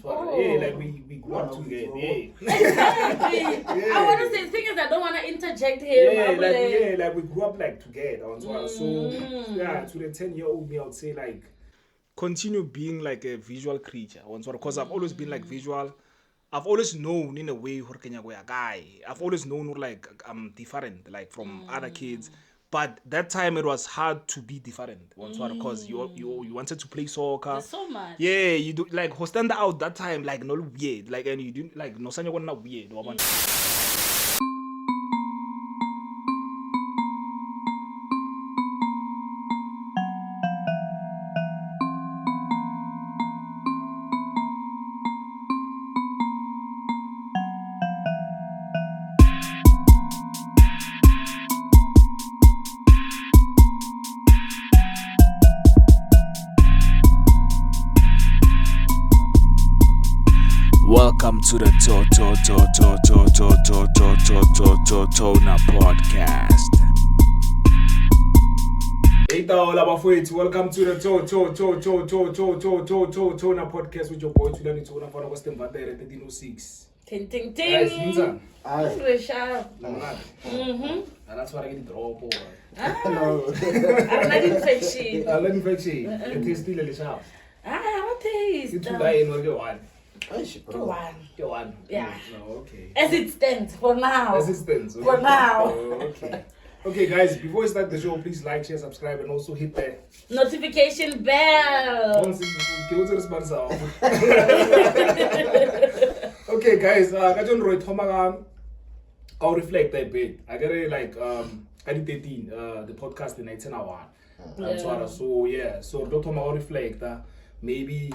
like we grew up together. Exactly. I want to say the thing is I don't want to interject here. Like we grew up like together. So to the 10-year-old me, I would say like continue being like a visual creature. Because I've always been like visual. I've always known in a way I've always known like I'm different like from other kids. But that time it was hard to be different because you wanted to play soccer. There's so much. Yeah, you do like stand out that time like no weird like and you didn't like no sanya not weird. Welcome to the Tona podcast. Welcome to the Tona podcast with your boy Tona for the Western Battery 1306. Ting ting Guys, ting. Inzan. And that's what I get drop over. Hello. I'm not infection. I'm not infection. It is still a sharp. What taste? You two guys will get one. Get one. Yeah. No, okay. As it stands for now. As it stands. Okay. For now. Okay. Okay, guys, before we start the show, please like, share, subscribe, and also hit the notification bell. Okay, guys, I don't know Toma. I'll reflect a bit. I got it like I did 13, the podcast in 18 hours. So Dr. I'll reflect maybe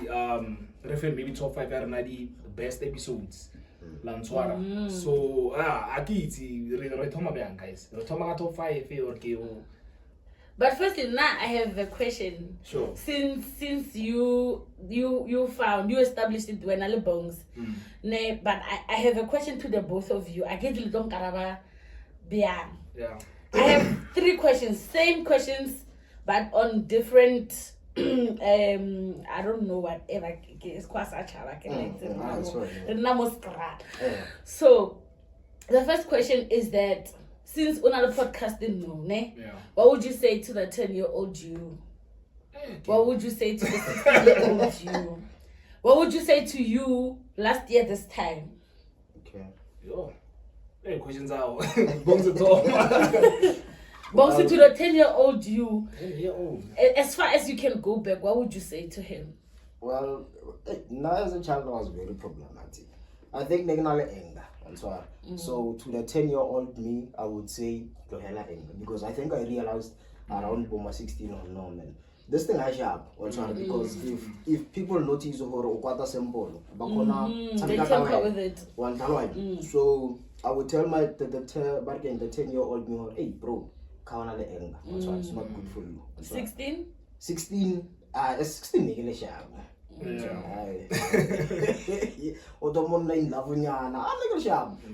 maybe top 5 are the best episodes. So guys. Top 5 But firstly, now I have a question. Sure. Since you established it when I bones. But I have a question to the both of you. I get you don't caraba Yeah. I have 3 questions, same questions, but on different I don't know whatever it's quite such So the first question is that since another podcast didn't know, what would you say to the 10-year-old you? What would you say to the 16-year-old you? What would you say to you last year this time? Okay. Yo. Hey, questions out. Bones at all. Bones to the 10-year-old you. 10-year-old. As far as you can go back, what would you say to him? Well, now as a child, I was very problematic. I think anger. So to the 10-year-old me, I would say anger because I think I realized around 16 or no man. This thing I sharp because if people notice or simple, they tamper with it. So I would tell the 10-year-old me, hey bro, anger. It's not good for you. 16? 16 16 sharp.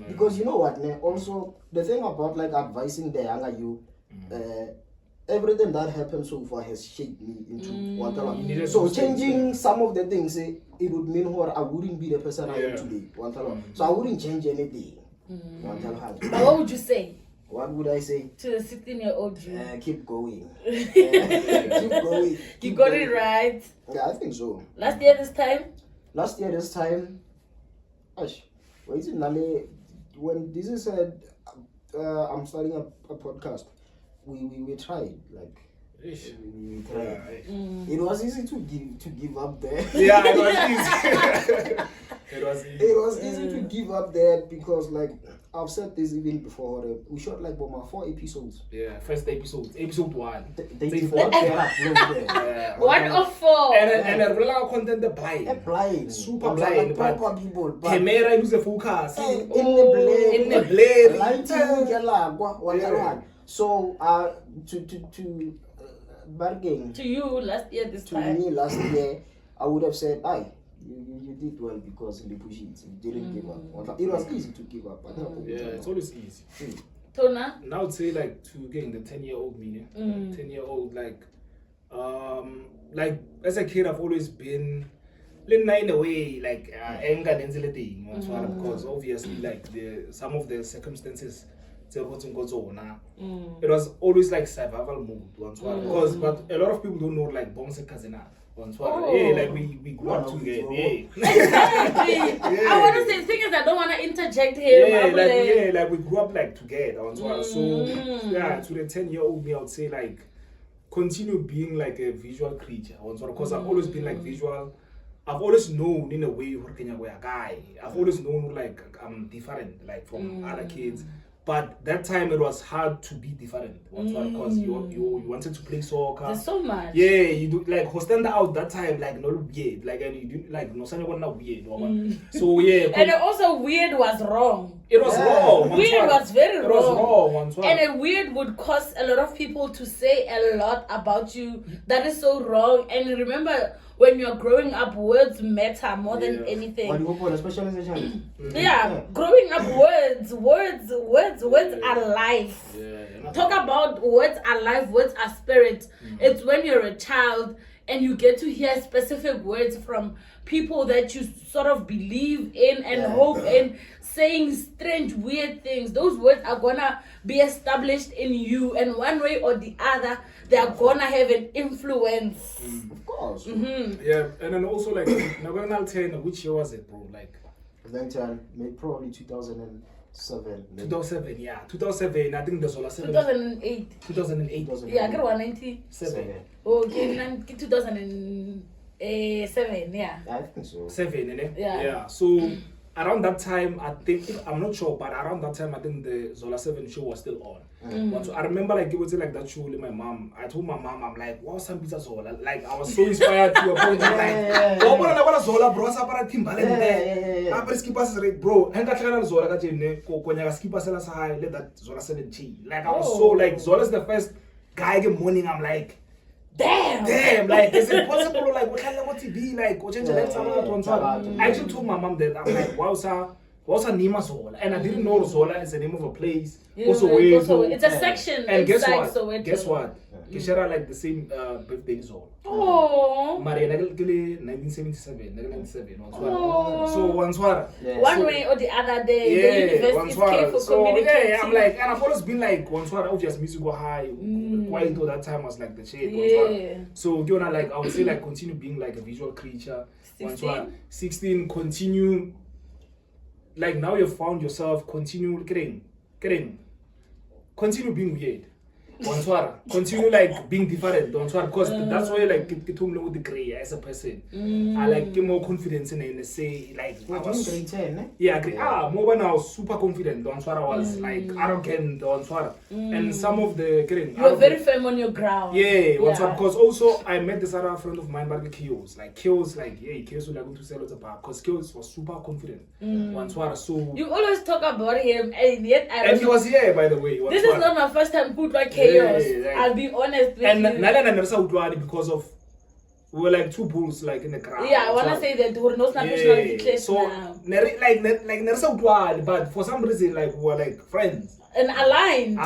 Because you know what, also the thing about like advising the younger you, everything that happened so far has shaped me into what I am. So changing some of the things, it would mean I wouldn't be the person I am today. So I wouldn't change anything. But what would you say? What would I say? To the 16-year-old you? Keep going. Keep going. You got it right. Yeah, I think so. Last year this time? When this is said, I'm starting a podcast, we tried, like, we tried. It was easy to give up there. Yeah, it was easy. It was easy to give up there because, like, I've said this even before. We shot like 4 episodes. Yeah, first episode 1. They 4 there. 1 of 4. And a real content blind. Super blind. Proper people. Camera use the focus. In the blade. Lighting. So to bargain. To you last year this time. To me last year, I would have said, you did well because you push it. You didn't give up. It was easy to give up. Yeah, it's always easy. Tona? And I would say like to again the 10-year-old me, 10-year-old like as a kid I've always been in a way, like anger and thing, because obviously, like some of the circumstances, it was always like survival mode, because but a lot of people don't know like bonse kazena. Yeah, like we grew up together. Yeah. Exactly. I want to say the thing is I don't want to interject here. Like we grew up like together. So yeah, to the 10-year-old me, I would say like continue being like a visual creature. Because I've always been like visual. I've always known in a way we're a guy. I've always known like I'm different like from other kids. But that time it was hard to be different because you wanted to play soccer. There's so much. Yeah, you do like stand out that time like no weird like and you didn't like no sign not weird. So yeah. And also weird was wrong. It was wrong. Weird was very wrong. It was wrong. And a weird would cause a lot of people to say a lot about you that is so wrong. And remember, when you're growing up, words matter more than anything. Yeah, growing up, words are life. Talk about words are life, words are spirit. It's when you're a child and you get to hear specific words from people that you sort of believe in and hope in, saying strange, weird things. Those words are gonna be established in you, and one way or the other, they are gonna have an influence. Of course. Yeah, and then also like, I'll tell you, which year was it, bro? Like, probably 2007. 2007, yeah. 2007, I think there's all 2008. 2008. Yeah, I got 197. Okay, 2007, yeah. I think so. 7, innit? Yeah. So around that time, I think, I'm not sure, but around that time, I think the Zola 7 show was still on. So I remember like it was like that show with my mom. I told my mom, I'm like, wow, some pizza Zola. Like I was so inspired to a point. I'm like, oh, but I want Zola, bro. Sapara Timbaland. I skip us, bro. And that kind of Zola got in there. When I skip us, let that Zola 17. Like I was so like, Zola's the first guy in the morning. I'm like, damn, like is it possible? Like what kind of TV? Like what change like someone? I actually told my mom that I'm like, wow, sir. What's her name Zola? And I didn't know Zola is the name of a place. It's a section. And guess what? Kishara like the same birthday Zola. Oh. Maria 1977. So one way or the other day, the university came for communicating. Yeah, I'm like, and I've always been like one obviously music go high. Quite though that time was like the shade. So you know, like I would say like continue being like a visual creature. 16 continue. Like now you've found yourself, continue continue being weird. Continue like being different, because that's why like get to know the gray as a person. I like get more confidence in say like I was grade 10, more when I was super confident, I was like arrogant, and some of the you're very firm on your ground. Because also I met this other friend of mine, Kills would like go to sell at the park because Kills was super confident. So you always talk about him, and yet he was here, by the way. This is not my first time put like chaos. I'll be honest with you. And because of we were like two bulls like in the crowd. Yeah, I wanna say that we're not national so but for some reason like we were like friends. And aligned.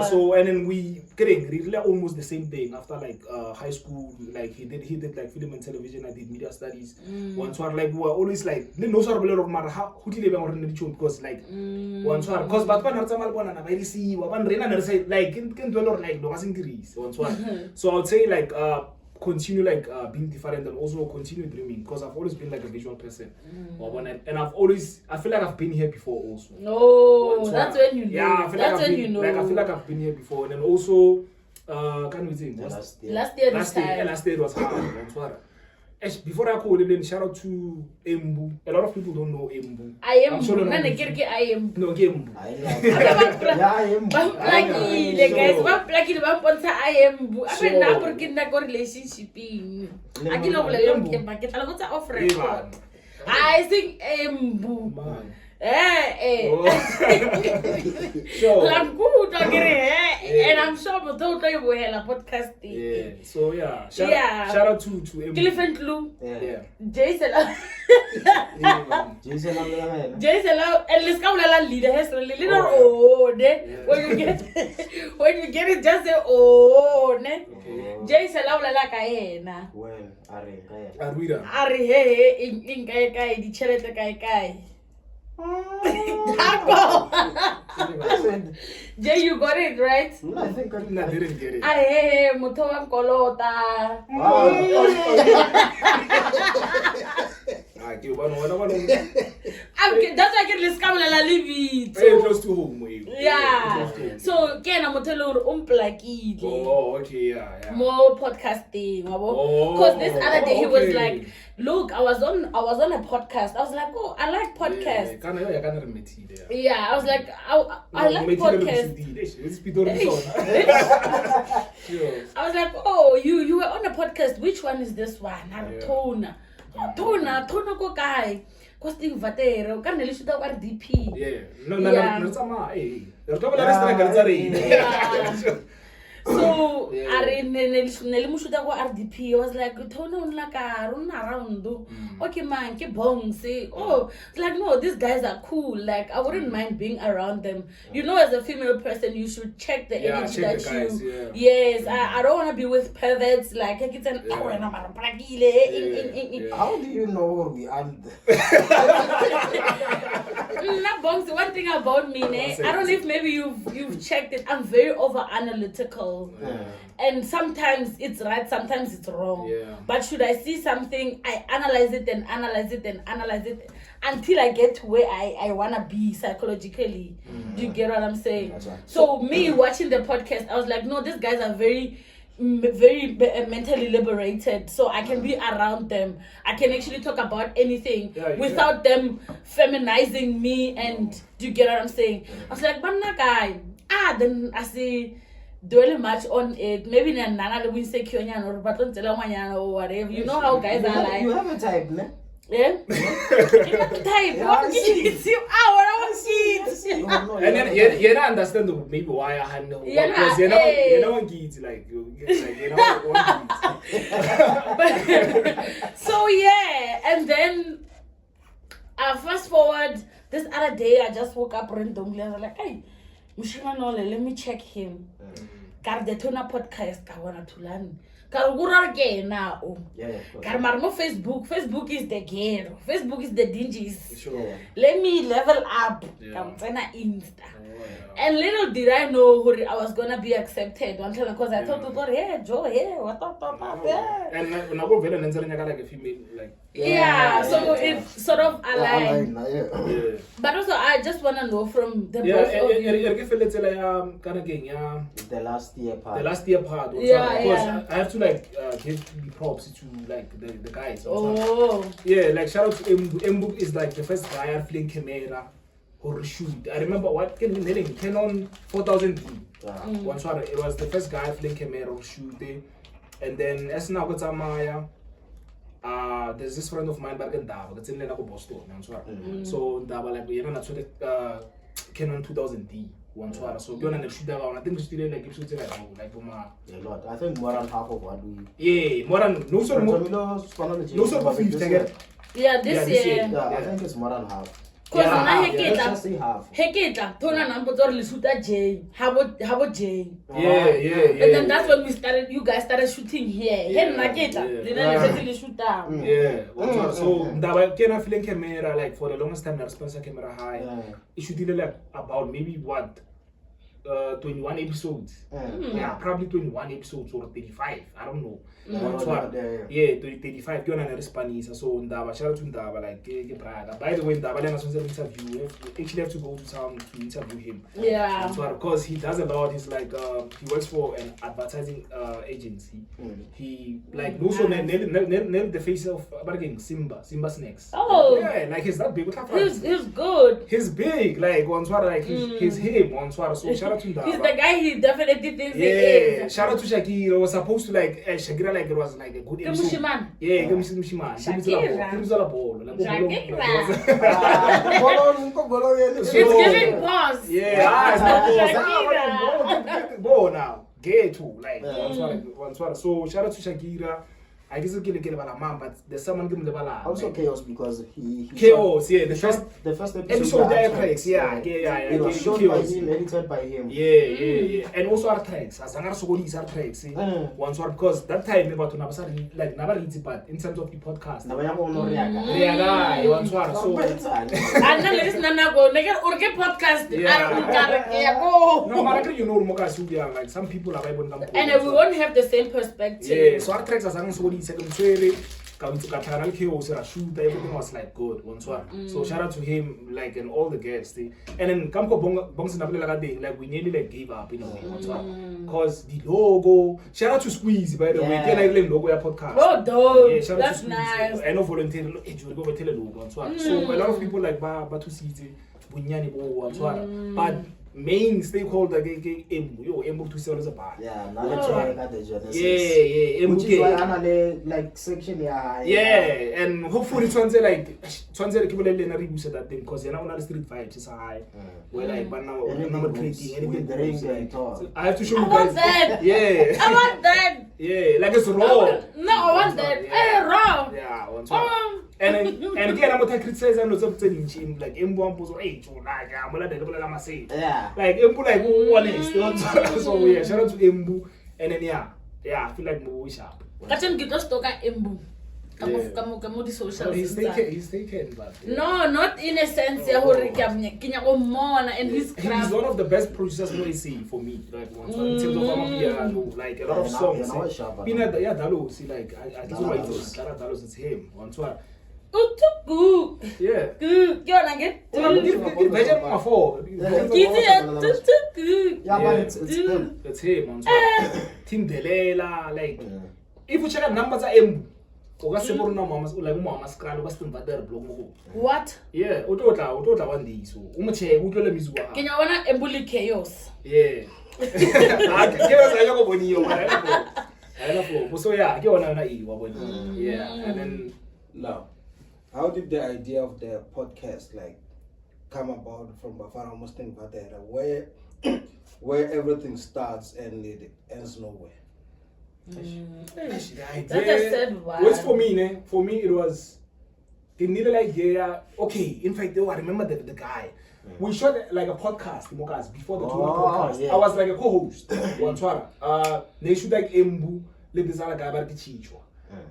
So and then we really almost the same thing after like high school. Like he did like film and television. I did media studies. Like we were always like no sort of a lot of matter how who did because like because but when I very see like can do like no so I would say like continue like being different and also continue dreaming because I've always been like a visual person. And I feel like I've been here before also. No, that's when you know. Yeah, I feel like I feel like I've been here before. And then also can we think last year it was hard. Before I call it, shout out to Embu. A lot of people don't know Embu. I am. No, Embu. I think Embu. And I'm sure but don't play with podcast. Yeah. So yeah. Shout out to Elephant Lou. Yeah. Jason. Jason, Jason, and let's go la leader has a little oh ne. When you get it, just say oh ne. Jason la ka ena. Well, Arwida. In kai di chelete kai. Jay, you got it right. I think I didn't get it. Aye, mutho wa kolota. Okay, That's why I get this camera la live very close to home. Yeah. So, kena motelo umplakile. Oh, okay, yeah. More podcasting, because this other day he was like, "Look, I was on a podcast." I was like, "Oh, I like podcasts." Yeah, I was like, I like podcasts. I was like, "Oh, you were on a podcast. Which one is this one?" Tona. Tona go guy. Costing Vatero, can you shoot up RDP? Yeah. No, So, I RDP. I was like, Tona run around. Okay, man, keep bong say. Oh, it's like, no, these guys are cool. Like, I wouldn't mind being around them. You know, as a female person, you should check the energy that guys, you. Yes, I don't want to be with perverts. Like, it's an How do you know we aren't? One thing about me, I don't know if maybe you've checked it. I'm very over analytical, and sometimes it's right, sometimes it's wrong. Yeah. But should I see something, I analyze it and analyze it and analyze it until I get to where I wanna be psychologically. Do you get what I'm saying? That's right. So me watching the podcast, I was like, no, these guys are very mentally liberated, so I can be around them. I can actually talk about anything without them feminizing me. And do you get what I'm saying? I was like, "Banna guy." Then I see dwelling much on it. Maybe nana we say or or whatever. You know how guys are like. You have a type, ne? Yeah. Type. What kids? You kids. And then you don't understand maybe why I had no. Because you know kids like So yeah, and then fast forward. This other day, I just woke up randomly. I was like, "Hey, Mushimanole, let me check him." Got the Tona podcast. I wanna to learn. Now. Facebook. Facebook is the ghetto. Facebook is the dingies. Sure. Let me level up. Insta. And little did I know I was gonna be accepted because I thought, "Hey, Joe, hey, what up, yeah." And I go very like a female like. Yeah, so it's sort of aligned. Yeah. But also, I just want to know from the both of you. The last year part. The last year part. Yeah. I have to like give props to like the guys. Oh. Yeah, like shout out to Mbu is like the first guy I fling camera or shoot. I remember what Canon 4000D. Once it was the first guy fling camera or shoot, and then as now got Maya. There's this friend of mine back in Dava, it's in Boston. So Dava like we not Canon 2000D one swara. So you're not shoot that. I think we still like shooting like a lot. I think more than half of what we. Yeah, more than no sort of 50. Yeah, this year. Yeah, I think it's more than half. Because let's just say half. Heketa, Tona number or Lisuta J. How about J? Yeah. And then that's when you guys started shooting here. Then Naketa, shoot down. Yeah. So that can I feel camera like for the longest time I sponsor camera high. It should be like about maybe what 21 episodes. Yeah, probably 21 episodes or 35. I don't know. Yeah, 35. You're not a Spanish. So Ndaba, shout out to Ndaba, like Braga. By the way, Ndaba, interview. You actually have to go to town to interview him. Yeah. Because he does a lot. He's like he works for an advertising agency. He like also nailed the face of Simba Snacks. Oh. Yeah, like he's that big. He's good. He's big. Like on Swara, like he's him on Swara. So shout out to Ndaba. He's the guy he definitely thinks he is. Shout out to Shakira. Was supposed to like Shakira like it was like a good episode. Yeah, Mushiman. Shakira. It's giving pause. Yeah, Shakira. now. Get to like one swallow. So shout out to Shakira. I guess it's killing about a man, but there's someone giving the bala. Also chaos because he chaos, yeah. The first episode there tracks, yeah. It was shot by him, edited by him. Yeah. And also our tracks, as another so these are tracks. One sword because that time about to like never easy, but in terms of the podcast. One sword. So and then listen na go nigga orke podcast. No matter you know Mokasudia, like some people are able to and we won't have the same perspective. Yeah, so our tracks as so everything was like good one one. So shout out to him like and all the guests. And then like we nearly like gave up in a way because the logo. Shout out to Squeeze by the way. Logo podcast. Oh, dope. Yeah, shout out that's to nice. I know volunteer. Go tell a logo one. So a lot of people like to see but main stakeholder Embu to sell a bar. Yeah, now that's why I got the Genesis. Yeah, which is why I like section and hopefully Twanze people in that thing because you're not on the street vibes is high. We're like but now I'm creating anything. I have to show you guys that. Yeah. I want that. Yeah, like it's raw. I want that. Raw. Yeah, and again, I'm going to criticize and lots of things like Embu was like I'm say. Yeah. Like Embu like honest. So yeah, shout out to Embu and then yeah, I feel like Mo sharp. Kachen get us talk Embu. Kamu di social. He's taken, but no, not in a sense. And he's one of the best producers I see for me. Like in terms of like a lot of songs. Dalo, see like I just like this. Dalo is him. One one. Yeah. It's him. Team Delela, like if you check out numbers are Embu. What? Yeah, utotla one day so. Utole mizwa. Can you wanna embuli chaos? Yeah. So yeah, and then now, how did the idea of the podcast like come about from Bafana Muslim Patera, where everything starts and it ends nowhere? That's a sad one. What's for me, For me, it was they needed like okay. In fact, I remember the guy. We shot like a podcast, before the Tona podcast. Yeah. I was like a co-host. They shoot like Embu, let this other guy about Chicho.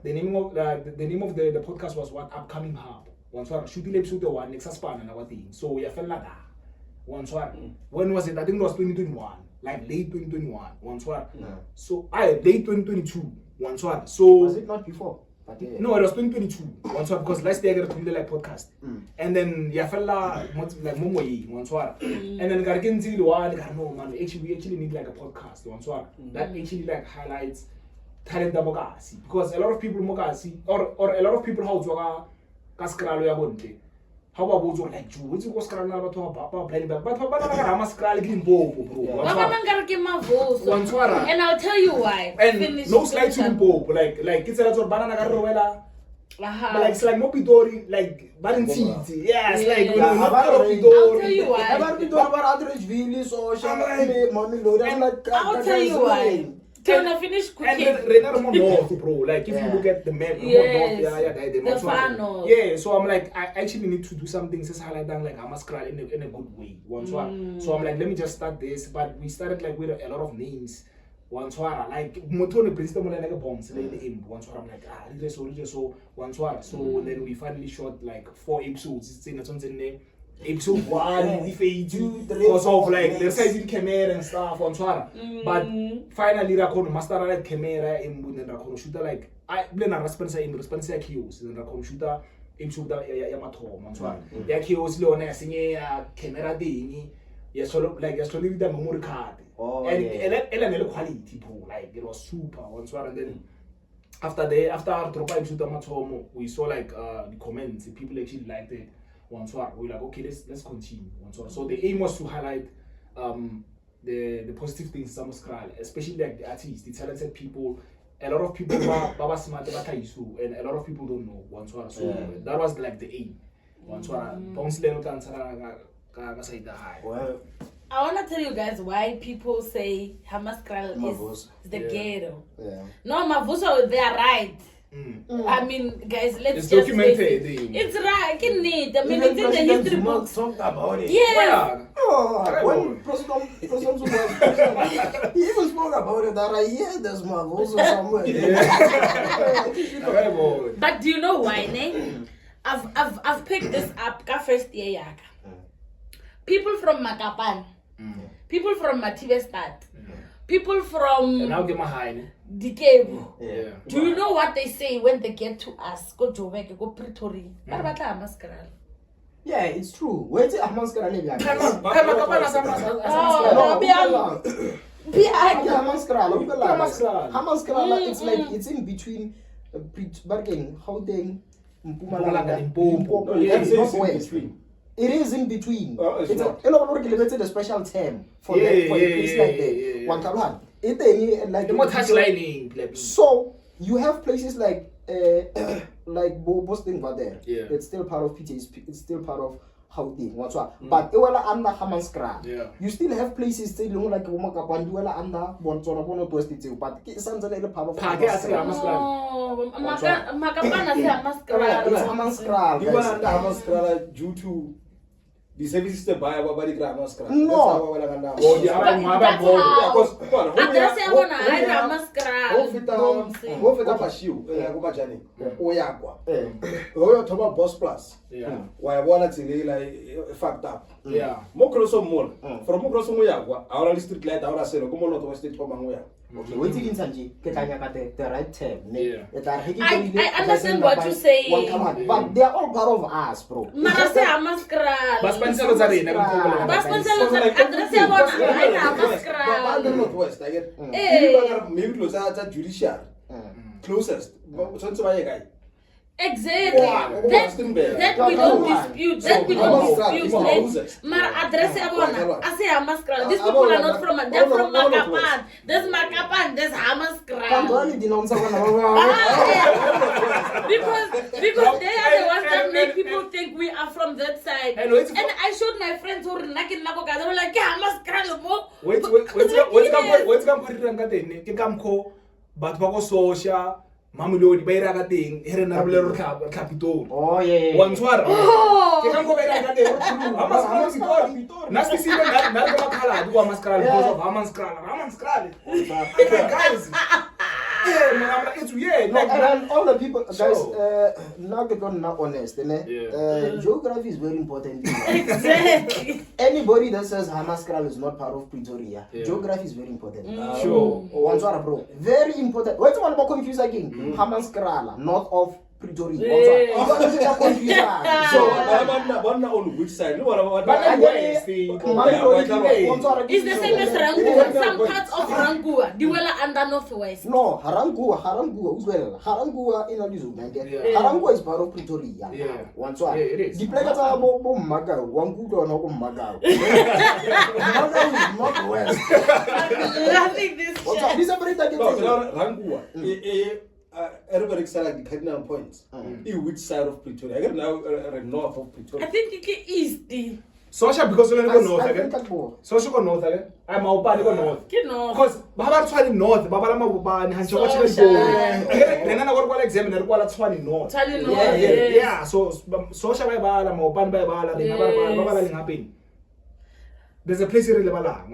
The name of the podcast was what Upcoming Hub. Shooting episode 1 next span and our thing. So we felt like that. When was it? I think it was 2021. Like late 2021, So late 2022, So was it not before? No, it was 2022, because last year I got to like podcast, and then fella like Momoyi, and then got into the one. No man, we actually need like a podcast, that actually like highlights talent Mogasi, because a lot of people Mogasi or a lot of people how to kaskralo ya bonte. How about like you? Which was Karana to Papa playing but Ramaskrali green bro. And I'll tell you why. And no slide to Bob, like it's a lot of banana garrovela. Like it's like Mopidori, like Barenzi. Yes, like I'll tell you why. I'll tell you why. Tona finish cooking. And Renner more north, bro. Like if you look at the map, the far north. Yeah, so I'm like, I actually need to do something. Says highlight down like Hamaskrali in a good way. So I'm like, let me just start this. But we started like with a lot of names. Like Motone President like a bomb. So I'm like, so then we finally shot like 4 episodes. It's in a name. Episode 1, we fade you because of like the size in camera and stuff but finally I master like camera and then shoot like I blend a response kills and I shoot episode Yamato ya kills Leona singing camera ding so like with the memory card and quality bro, like it was super and then after our drop episode Yamato we saw like the comments, people actually liked it. We're like, okay, let's continue. So the aim was to highlight the positive things especially like the artists, the talented people. A lot of people Baba smart and a lot of people don't know. So that was like the aim. Well, I want to tell you guys why people say Hammaskral is the ghetto. Yeah. No, Mavuso, they are right. I mean, guys, let's It's just documented. it's right. I mean, it's in the President history Zuma books. talked about it. Yes. When President Zuma was president, he even spoke about it that I hear there's Mavuso somewhere. But do you know why, ne? I've picked this up ka first year yaka. People from Makapan, people from Mativestad, people from And I'll get my high. Dikebu. Yeah. Do you know what they say when they get to us? Go Joburg, go Pretoria. Hammaskral. Yeah, it's true. Wait till Hammaskral is like Hammaskral, it's like it's in between Bargain, Gauteng, Mpumalanga, Limpopo. It's not west. It is in between. It's a special term for a place like that. One Kablan. So you have places like Boston there. Yeah. It's still part of PTSP. It's still part of Gauteng. But under Hammaskral, you still have places like Makapan, you under Bontona, West. But it's under part of Hammaskral. Oh, Makapana say Hammaskral. It's Hammaskral. You are under Hammaskral due to the services to buy about the Hammaskral. No. Boss Plus. Why I want to like fucked up. Yeah. Mokroso more. From Mokroso Moyagua, our street light, our cell, come on, to state from Angoya. Okay, wait till Sanji, the right term. Yeah. I understand what you say. But they are all part of us, bro. Mara say Hammaskral. But Spencer was a Northwest, I get maybe closer to judiciary. Closest. Exactly. That we don't dispute. That we don't dispute. Mara address abona. I say Hammaskral. These people are not from. They're from Makapan. There's Makapan. There's Hammaskral. Because they are the ones that make people think we are from that side. And I showed my friends who were knocking Nakoka. They were like, Hammaskral. What's come but Bako Social. Mamuloni bayraga ting here na bulero capitol. Oh yeah. Wanswara. Ke kam ko bayraga te Hammaskral. Nasti sima na makhala du Hammaskral because of Hammaskral. Guys. Yeah, man, it's weird. Like, and all the people, guys, now they're not honest. Geography is very important. Exactly. Anybody that says Hammaskral is not part of Pretoria, geography is very important. Sure. Wanswara, bro. Very important. What's one more confused again? Hammaskral, north of Pretoria. So, one on which side? No, It's the same as Rangua. Some parts of Rangua, they were under Northwest. No, Harangua as well. Harangua in Alizu. Harangua is part of Pretoria. Yeah. Wanswara. Yeah, it is. The players are Magao. Wangudo no Magao. Magao is northwest. Loving this shit. This is very Rangua. Everybody said like the cardinal points. In which side of Pretoria? I get now north of Pretoria. I think it's east. Social because you go north again. Social go north again. I'm out go north. Because Baba Twani north, Baba Lama Bubani, and so much go. Then I go examine and go Twani north. Yeah. So social by Bala, Moban by Bala, Baba happen. There's a place in Lebala.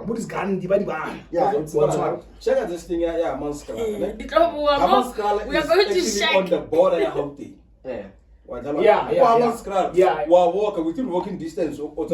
What is Gandhi by the bar? Yeah, check out this thing. Yeah, Hammaskral. We are going to check on the border of Gauteng. Hammaskral. Yeah. Walk within walking distance. So, that's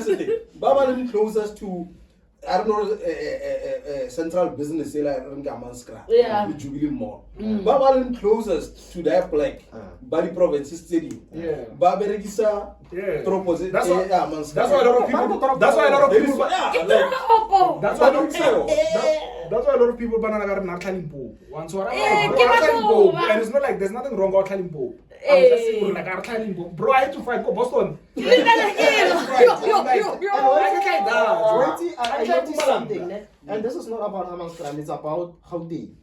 the thing. Baba living closest to I don't know, central business like Ringamanskra, Yeah. Jubilee Mall. Babalin closest to that black Bali province city. Yeah. Baberegisa, Yeah. Troposit, That's why a lot of people. That's why a lot of people. That's why a lot of people banana are not Kalimpo. Once or and it's not like there's nothing wrong about Kalimpo. I'm just saying like our Kalimpo. Bro, I had to fight go Boston. I noticed something, and this is not about Amanskrand, it's about Gauteng.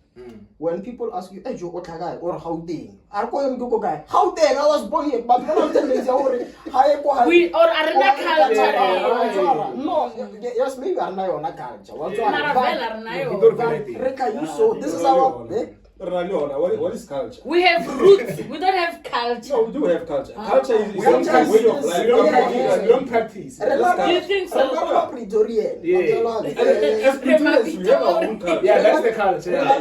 When people ask you, hey, Joe, or Gauteng, I call him Goko guy. Gauteng, I was born here, but when I'm telling you, we or arena culture. No, yes, maybe I'm not on a culture. So this is our. What is culture? We have roots. We don't have culture. No, we do have culture. Culture is We don't some way of life. We don't practice. Do you think so? As Pretoриans, we have our own culture. Yeah, that's the culture. Yeah.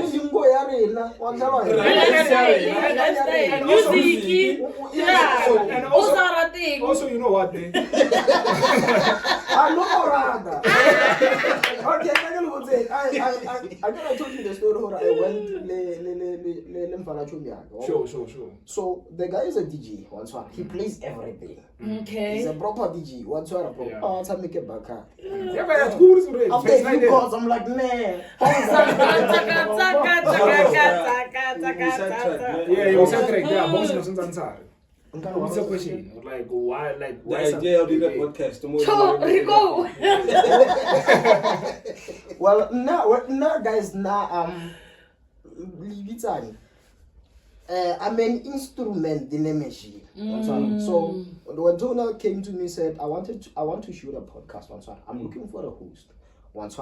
Music. Yeah. And Also, other thing. also, you know what? They, Okay, I told you the story how I went sure. So the guy is a DJ once one. He plays everything. Okay. He's a proper DJ. Once one, Yeah. oh, to make it back. yeah, but that's cool. After a few calls, I'm like, man. Yeah, you said correct. Yeah, both of them answer. What's the question? Like why? Like The why? idea of the podcast. The more Rico. Well, now, guys, leave it on. I'm an instrument in the machine. So when Tona came to me and said, I want to shoot a podcast once. I'm looking for a host. Once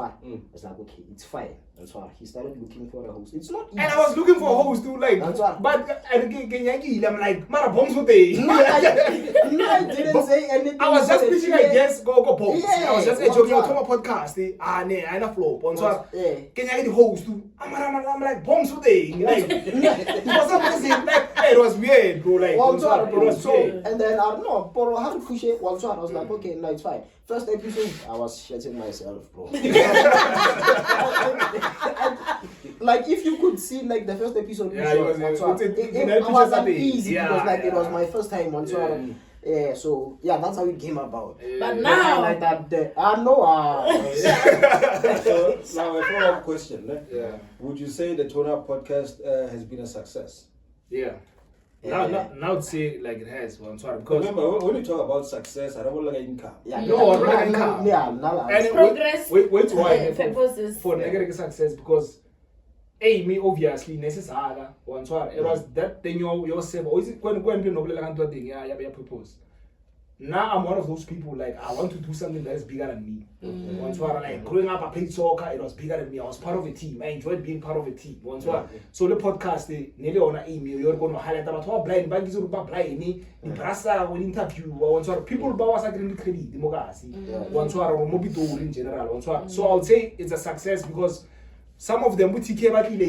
it's like, okay, it's fine. That's why he started looking for a host. It's not easy. And I was looking for a host too, like, That's why. but I'm like, Mara bombs with day. No, I didn't say anything. I was just pitching ideas, go bombs. Yeah, I was just one joking. time. Toma podcast. I know flow. Once Yeah. can you get the host too? I'm like bombs with day. Like, it was amazing. Like, it was weird, bro. Like, it was weird. And then I don't know, but I had to push it. I was like, okay, no, it's fine. First episode, I was shitting myself, bro. Like if you could see like the first episode, Yeah, it wasn't easy because like it was my first time on Yeah. Yeah, so yeah, that's how it came about. But now, like that, I know. So now a follow-up question. Yeah. Would you say the Tona podcast has been a success? Yeah. Now to say like it has, well, I'm sorry because Remember, when you talk about success, I don't want like income. Yeah, No, I'm not income. And progress, wait to why purposes. for negative success because me obviously necessary once it was that thing yourself or is it when no thing yeah purpose. Now I'm one of those people like I want to do something that is bigger than me. Once like growing up I played soccer, it was bigger than me. I was part of a team. I enjoyed being part of a team. Once so the podcast nearly on a email you're going to highlight about how blind bags are blind me the brasa will interview once people was agreeing credit democracy. Once or mobile in general once so I'll say it's a success because some of them would take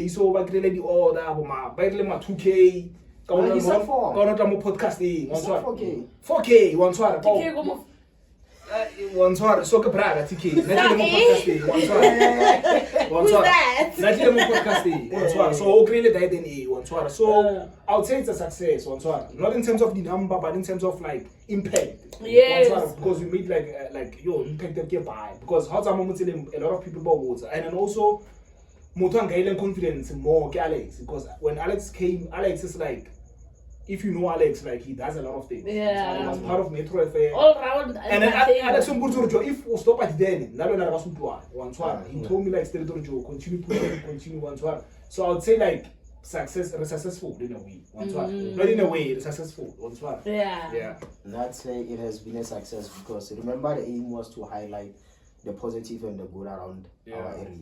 so back the order by 2K. Podcast 4K once so que praga TK so really that in so I would say it's a success not in terms of the number but in terms of like impact because we made like yo impact that get by because how some moments a lot of people about water and then also Moto confidence more Alex because when Alex came Alex is like if you know Alex, like he does a lot of things. Yeah. He was part of Metro FM. All round. And then Alex if we stop at then, he told me like continue pushing once. So I would say like successful in a way. Not in a way, successful once. Yeah. I'd say it has been a success because remember the aim was to highlight the positive and the good around our area,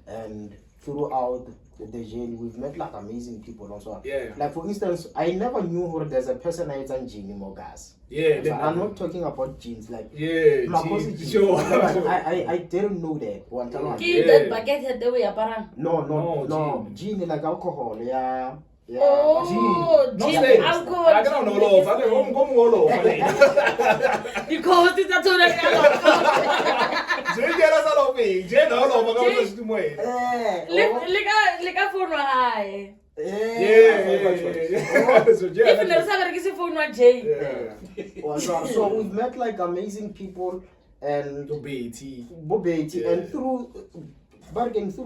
and throughout the journey we've met like amazing people also. Like for instance, I never knew there's a person I done Genie Mogas. So I'm not talking about jeans like jeans. Sure. I didn't know that one time. That bucket had the way apparent. No. Genie like alcohol, yeah. Oh, gin, alcohol. I don't know all because it's a total alcohol. Leka phone wa hae. So Even there's a phone wa Jay. So we've met like amazing people and Bobeti and through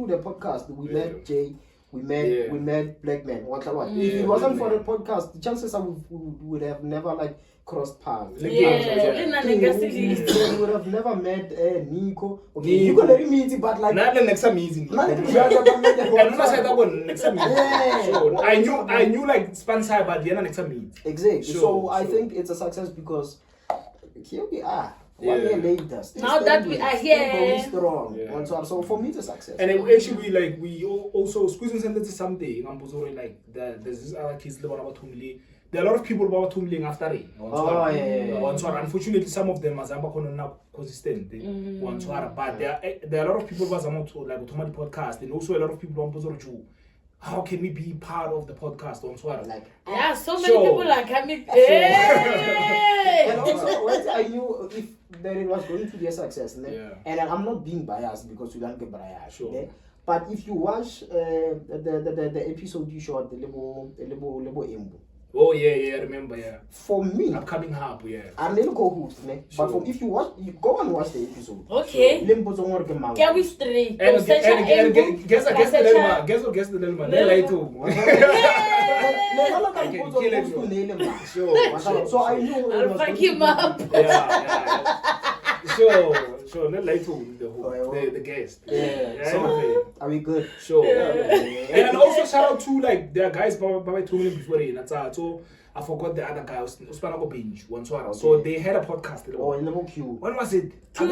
the podcast we met Jay, we met Black Man. What? If it wasn't for the podcast, the chances are we would have never like crossed paths. We We would have never met Nico. Okay, you could let meet but like not the next meeting. I knew like sponsor but the next meet. Exactly. So I think it's a success because here we are. 1 year later. Now that we are here, going strong. So for me, it's a success. And actually, like we also squeezing something to something. I'm like there's this other kids there are a lot of people about tumbling after it. Unfortunately, some of them are not consistent. But there are a lot of people who are like automatic podcast, and also a lot of people who how can we be part of the podcast? Like, yeah, so many people are coming. And also, once I knew if that it was going to be a success, and I'm not being biased because you don't get biased. But if you watch the episode you shot, the Lebo Embu. Oh yeah, I remember, For me, upcoming hub, I'm little co-host, but if you watch, you go and watch the episode. Okay. Can we straight? Guess the Delma. So I knew it was fuck him up. Sure, not like the guest. So are we good? Sure. And also shout out to like their guys by 2 minutes before so I forgot the other guy was binge once. So they had a podcast. In the queue. When was it? I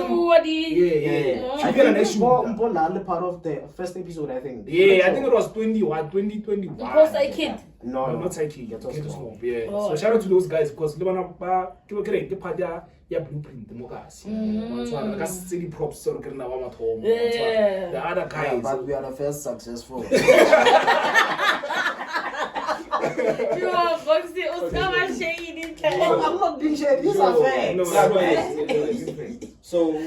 think it's more part of the first episode, I think. Yeah, I think it was 2021. Because I kid. No, not psychic. So shout out to those guys because they were part ya blueprint the props so the other guys. But we are the first successful. I'm not being shady. These are facts. So,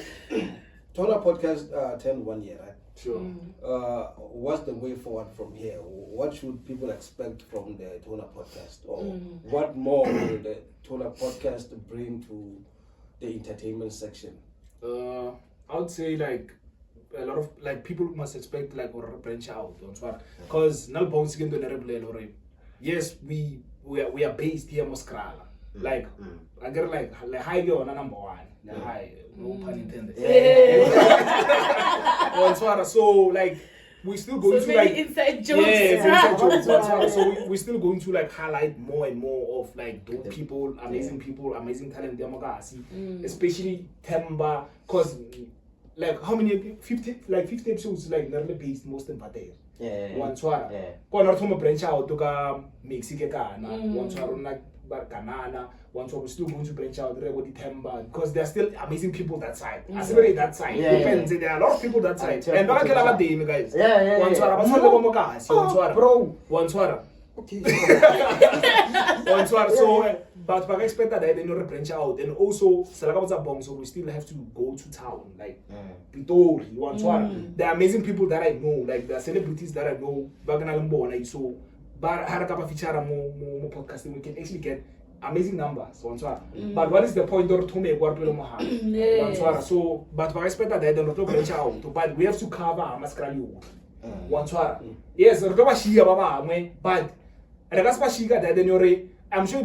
Tona podcast turned 1 year, right? Sure. What's the way forward from here? What should people expect from the Tona podcast? Or what more will the Tona podcast bring to the entertainment section? I would say like a lot of like people must expect like or branch out because yes we are based here Moskrala like I get like high on number one the high no pun intended so like we still going to like inside jokes. So we're still going to like highlight more and more of like dope people, amazing talent, especially Temba, cause like how many 50 episodes like nearly based most in Patel. One swara. Kona to branch out to Mexican, one swara like Barcanana. Once we're still going to branch out with the Temba because there are still amazing people that side. I separate that side. Depends. There are a lot of people that side. And don't get about them, guys. One swara. Bro. One swara. Okay. One swara. So, but I expect that they don't branch out. And also, so we still have to go to town. Like, Pitori, one swara. There are amazing people that I know. Like, there are celebrities that I know. So, but Harakapa feature more podcasting, we can actually get amazing numbers. But what is the point to make what we don't so but I expect that they don't branch out. But we have to cover Maskrali. Yes, but I'm sure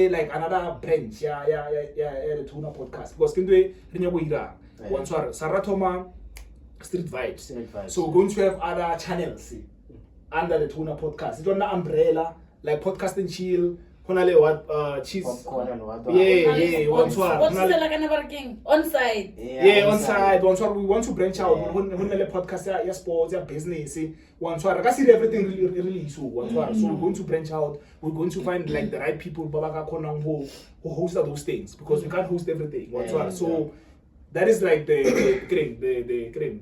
like another branch, the Tona podcast. Because Saratoma Street Vibes. So we're going to have other channels under the Tona podcast. It's under umbrella, like podcast and chill. Cheese. Popcorn and what? What's the like another king? On side. On side. We want to branch out. We want to podcast, your sports, your business. I can see everything really so. So we're going to branch out. We're going to find like the right people who host those things because we can't host everything. So that is like the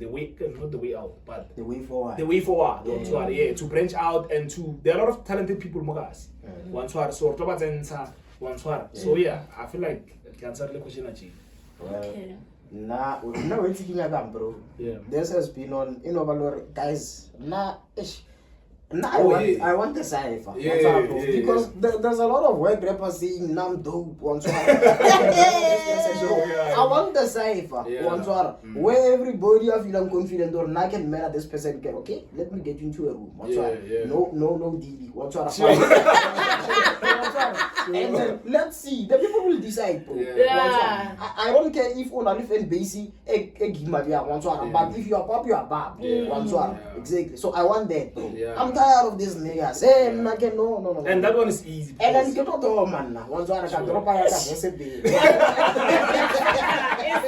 way, not the way out, but the way forward. The way forward. To branch out and to there are a lot of talented people Mogas. So yeah, I feel like I can answer the question actually. Well, Nah, we're taking a gun, bro. Yeah. This has been on, Valor, guys. I want the cipher. Because there's a lot of white rappers saying "Nam dope" once. I want the cipher once. Where everybody I feel confident or I can marry this person. Okay, let me get into a room. No DD. And then let's see. The people will decide, bro. I don't care if on a different basis, but if you are pop, you are bab. Exactly. So I want that, bro. I'm tired of this niggas. No. And that one is easy. And then get out of man. Once I can drop my recipe. It's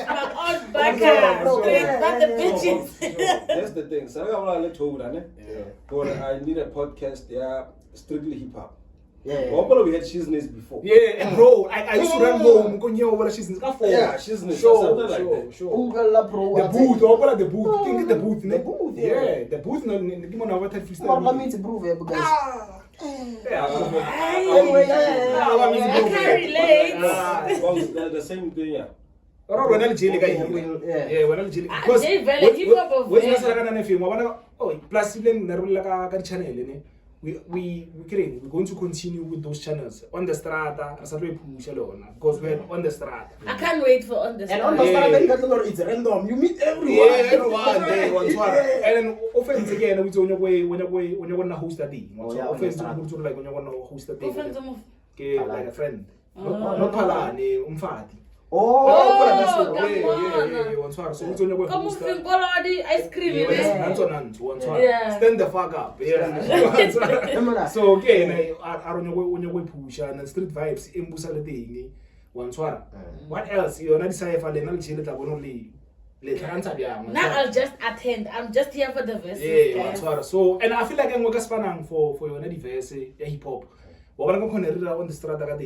my own backer. But the bitches. That's the thing. So I need a podcast. They are strictly hip hop. Well, we had shizness before. Yeah, and bro, I used to run home. Shizness. Yeah, shizness. Sure. The booth, open the booth. Think the booth. The booth, yeah. The booth. No, give me what freestyle. What me to prove it, guys. I can't relate. The same thing, yeah. When I'm jelly guy, when I'm jelly. Because plus channel. We're going to continue with those channels on the strata because we're on the strata. I can't wait for on the strata. And on the strata, it's random. You meet everyone. Everyone. And then offense again, when you're going to host that day. Offense like when you're going to host that day. Like a friend. Not Palani, Umfati. Yeah. So it's on your way. Come on, ice cream. Stand the fuck up. Yeah. So again, I don't know when you push and street vibes in Busalati. What else? You're not deciding for the knowledge only. Now I'll just attend. I'm just here for the verses. Yeah, so and I feel like I'm working for your verse, hip hop. On the strata,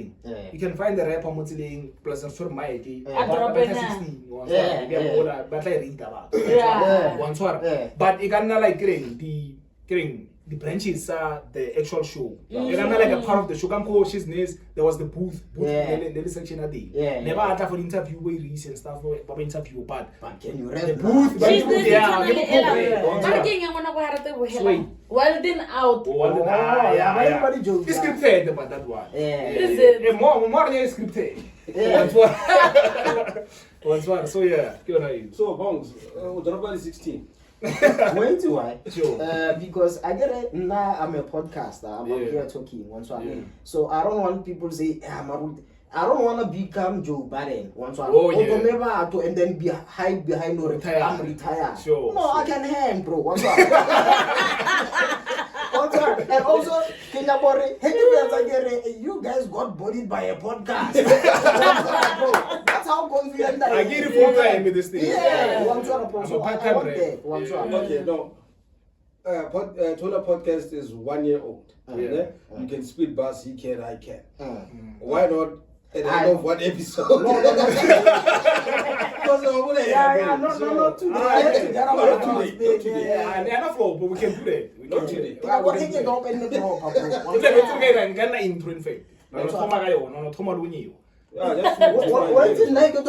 you can find the rapper motivating plus a sort of mic. But you can like getting the branches are the actual show. You can like a part of the show. There was the booth the section a day. Never had for interview ways and stuff about interview, but can you read the booth? Well then out. Everybody jokes. It's scripted about that one. Is it? More scripted. Once one. So yeah, so Bongs, Drop 16. Wait to why? Sure. Because I get it now. I'm a podcaster. I'm here talking once one. So I don't want people to say I don't want to become Joe Biden once one. And then be hide behind no retire. I'm retired. Sure. No, I can hang, bro. Once one. And also, you guys got bodied by a podcast. That's how confident I am. I get it full time with this thing. Yeah, one shot. Okay, no. Tona podcast is 1 year old. You can speed bus, he can, I can. Why not at the end of one episode? No. Not today. Enough flow, but we can do that. Not today. What is it open the door? What is it like to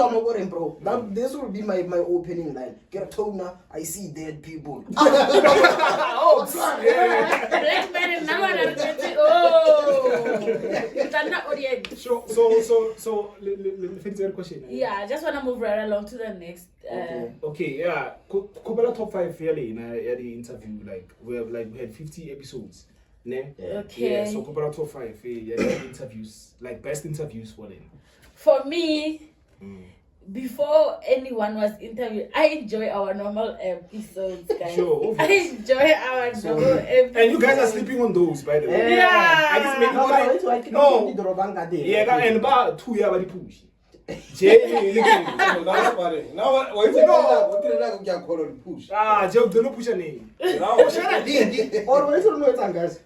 bro? This will be my opening line. Get Tona, I see dead people. Oh, sorry. Black man and now So, finish your question. Yeah, I just want to move right along to the next. Okay, yeah. Kubala top 5 fairly in the interview. We had 50 episodes. Okay. Yeah, so Kubala top 5 interviews, best interviews for them. For me, before anyone was interviewed, I enjoy our normal episodes, guys. Sure, I enjoy our normal episodes. And you guys are sleeping on those, by the way. Yeah. I just make no. Yeah, and about 2 years already push. Now what push? Joe, don't push a name. Guys.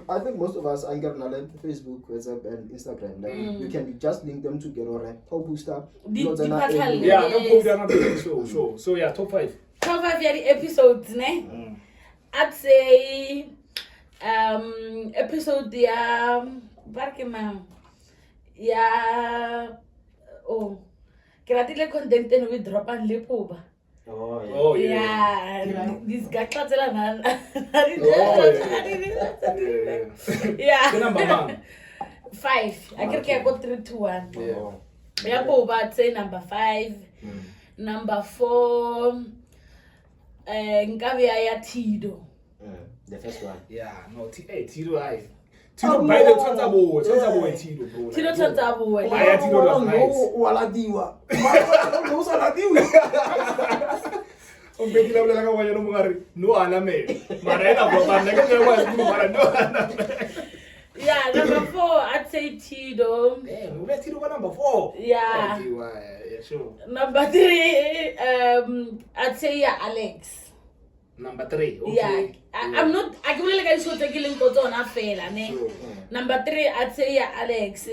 I think most of us are getting Facebook, WhatsApp, and Instagram. You can just link them together, right? How booster? Yeah, don't put them up. Sure. So yeah, top 5. Top 5 episodes, ne? I'd say episode Kiratile content and we drop and lepoba. Oh, yeah. Oh, yeah. Yeah, this guy Katela man. Yeah. The number Yeah. one. 5. I can go 3, 2, 1. Yeah. Yeah, Boba, I'd say number 5. Number 4, Ngavia Tido. The first one. Yeah, no, Tito, I. Tito, by the Tantabo, Tito, bro. Tito Tantabo. Why Tito was nice. Waladiwa. No, aname. Marena, Yeah, number 4, I'd say Tido. Damn, we Tito number 4. Yeah. Yeah, sure. Number 3, I'd say Alex. Number 3. Okay. Yeah, I'm not. I can only get short killing cotton affair, ne. Sure. Number 3, I'd say Alex.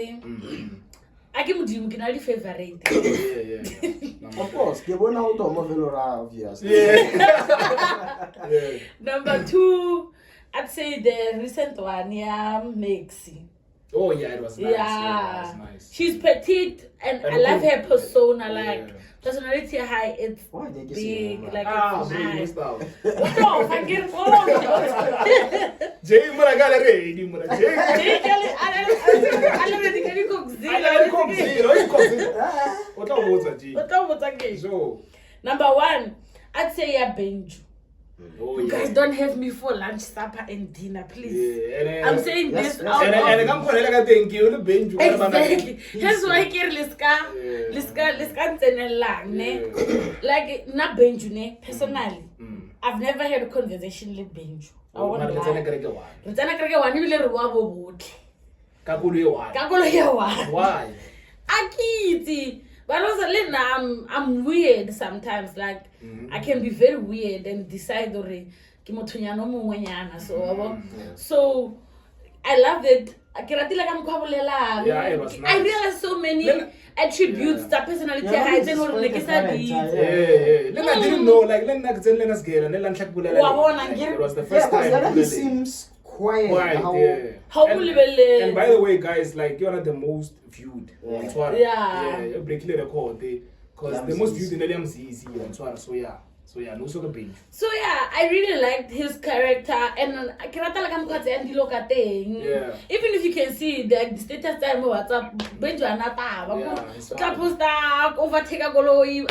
I can do you can only favorite. Yeah. Of course, they won't out of Movelora, obviously. Yeah. Number 2, I'd say the recent one, yeah, Maxi. Oh yeah, it was nice. Yeah, it was nice. She's petite and I love her persona, like personality high. It's Why they big, like so it's you nice. missed out. No, if I get it Jay Muragala ready, Muragala. So, Number 1, I'd say yeah, Benju. oh You guys yeah. don't have me for lunch, supper, and dinner, please. Yeah, I'm saying Yes, this yes. out and of come for like thank you, the bench. exactly. That's why I care liska lang ne. Like na Benju ne personally. I've never had a conversation with Benju. I want to lie. Retsana kereke one ebile re wa bo botle. Ka kolo ya wa. Why? Akiti. But also, I'm weird sometimes. Like, I can be very weird and decide so I love it. Yeah, it was nice. I realized so many attributes that personality has. Yeah. I didn't know, like, it was the first time. He seems quiet. And by the way, guys, like, you're not the most viewed. Yeah. Breaking the record. Because the most viewed in the MCC. So yeah, no sort of binge. So yeah, I really liked his character and Yeah. even if you can see the status time of WhatsApp, Benjo anata, post overtake a goloi,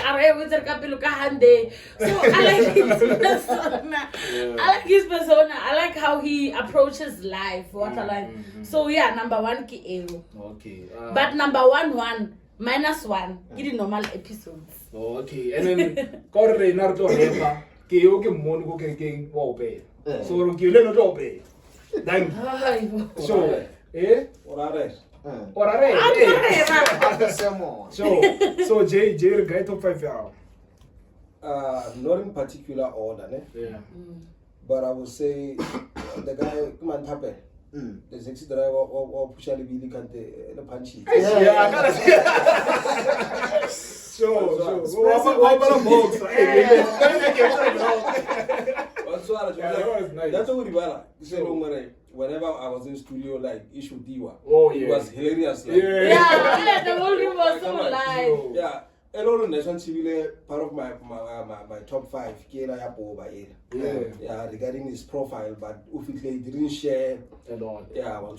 so I like his persona. I like his persona. I like how he approaches life. What I like. So yeah, number 1 ki Okay. but number 1 minus 1 is the normal episodes. Okay, and then corre Naruto Repa, que eu que mono go que o pay. So que le no to pay. Then so Orare. So Jay guy top 5 out. Not in particular order, ne? Yeah. But I would say the guy, come on, Pape. The sexy driver or push the Billy the punchy. Yeah, I gotta see. So, that's what whenever I was in studio, like issue Diwa. Oh it yeah. was hilarious. Like, Yeah, the whole room was so live. Yeah. Alone Nation Civil, part of my top 5 yeah, regarding his profile, but Ufikle didn't share and all. Yeah, one